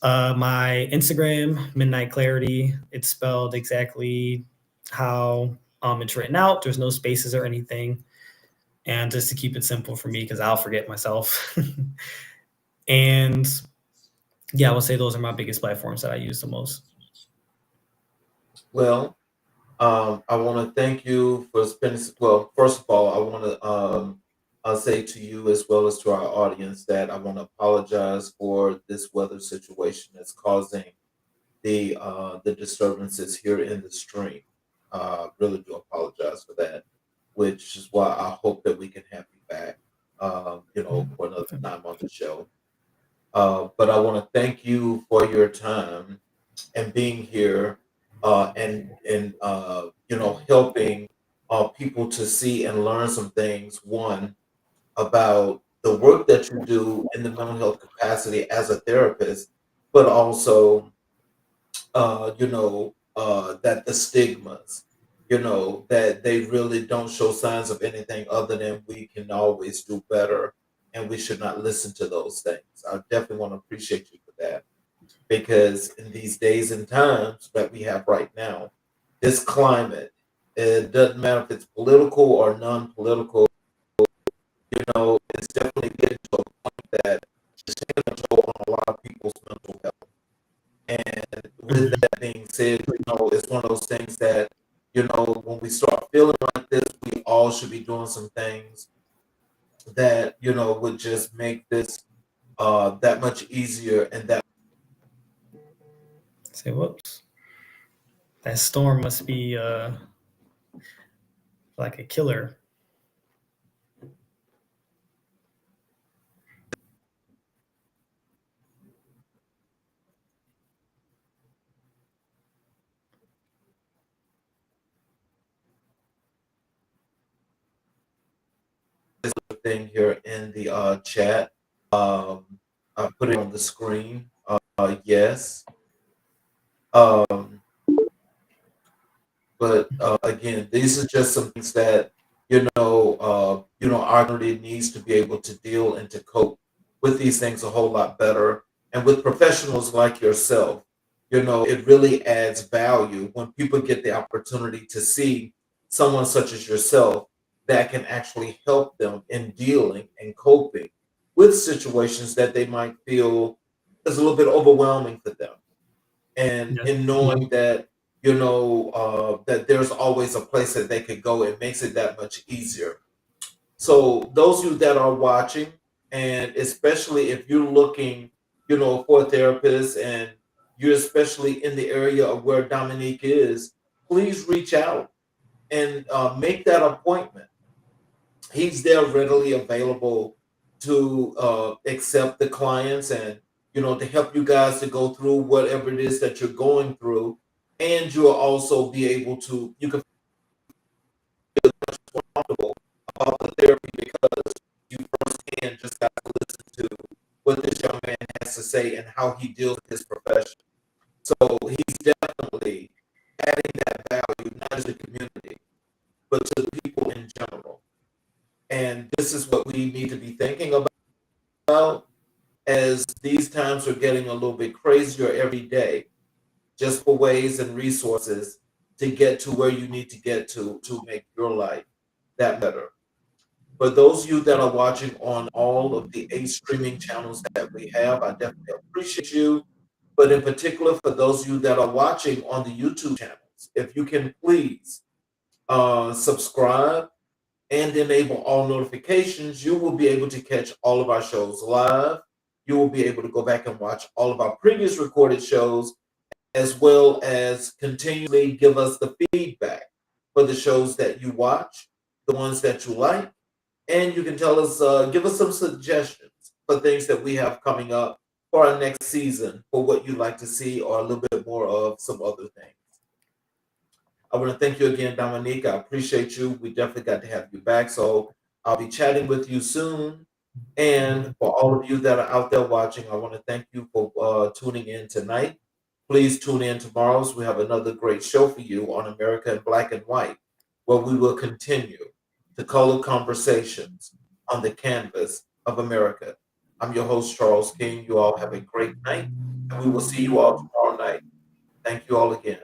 My Instagram, Midnight Clarity. It's spelled exactly how it's written out. There's no spaces or anything, and just to keep it simple for me because I'll forget myself. And yeah, I would say those are my biggest platforms that I use the most. Well, I want to thank you for spending. Well, first of all, I want to I'll say to you as well as to our audience that I want to apologize for this weather situation that's causing the disturbances here in the stream. Really do apologize for that, which is why I hope that we can have you back. For another time on the show. But I want to thank you for your time and being here and helping people to see and learn some things. One, about the work that you do in the mental health capacity as a therapist, but also that the stigmas, that they really don't show signs of anything other than we can always do better and we should not listen to those things. I definitely want to appreciate you for that because in these days and times that we have right now, this climate, it doesn't matter if it's political or non-political, it's definitely getting to a point that it's taking a toll on a lot of people's mental health. And with that being said, it's one of those things that, when we start feeling like this, we all should be doing some things that, would just make this that much easier and that. Say, whoops. That storm must be like a killer. Thing here in the chat. I put it on the screen. Yes. But again, these are just some things that our community needs to be able to deal and to cope with these things a whole lot better. And with professionals like yourself, it really adds value when people get the opportunity to see someone such as yourself that can actually help them in dealing and coping with situations that they might feel is a little bit overwhelming for them. And Yeah. in knowing that, that there's always a place that they could go, it makes it that much easier. So those of you that are watching, and especially if you're looking, for a therapist, and you're especially in the area of where Dominique is, please reach out and make that appointment. He's there readily available to accept the clients, and to help you guys to go through whatever it is that you're going through, and you'll also be able to you can feel much more comfortable about the therapy because you firsthand just got to listen to what this young man has to say and how he deals with his profession. So he's definitely adding that value, not to the community, but to the people in general. And this is what we need to be thinking about as these times are getting a little bit crazier every day, just for ways and resources to get to where you need to get to make your life that better. For those of you that are watching on all of the 8 streaming channels that we have, I definitely appreciate you. But in particular, for those of you that are watching on the YouTube channels, if you can please subscribe and enable all notifications, you will be able to catch all of our shows live. You will be able to go back and watch all of our previous recorded shows, as well as continually give us the feedback for the shows that you watch, the ones that you like, and you can tell us, give us some suggestions for things that we have coming up for our next season, for what you'd like to see, or a little bit more of some other things. I want to thank you again, Dominique. I appreciate you. We definitely got to have you back. So I'll be chatting with you soon. And for all of you that are out there watching, I want to thank you for tuning in tonight. Please tune in tomorrow as we have another great show for you on America in Black and White, where we will continue to color conversations on the canvas of America. I'm your host, Charles King. You all have a great night, and we will see you all tomorrow night. Thank you all again.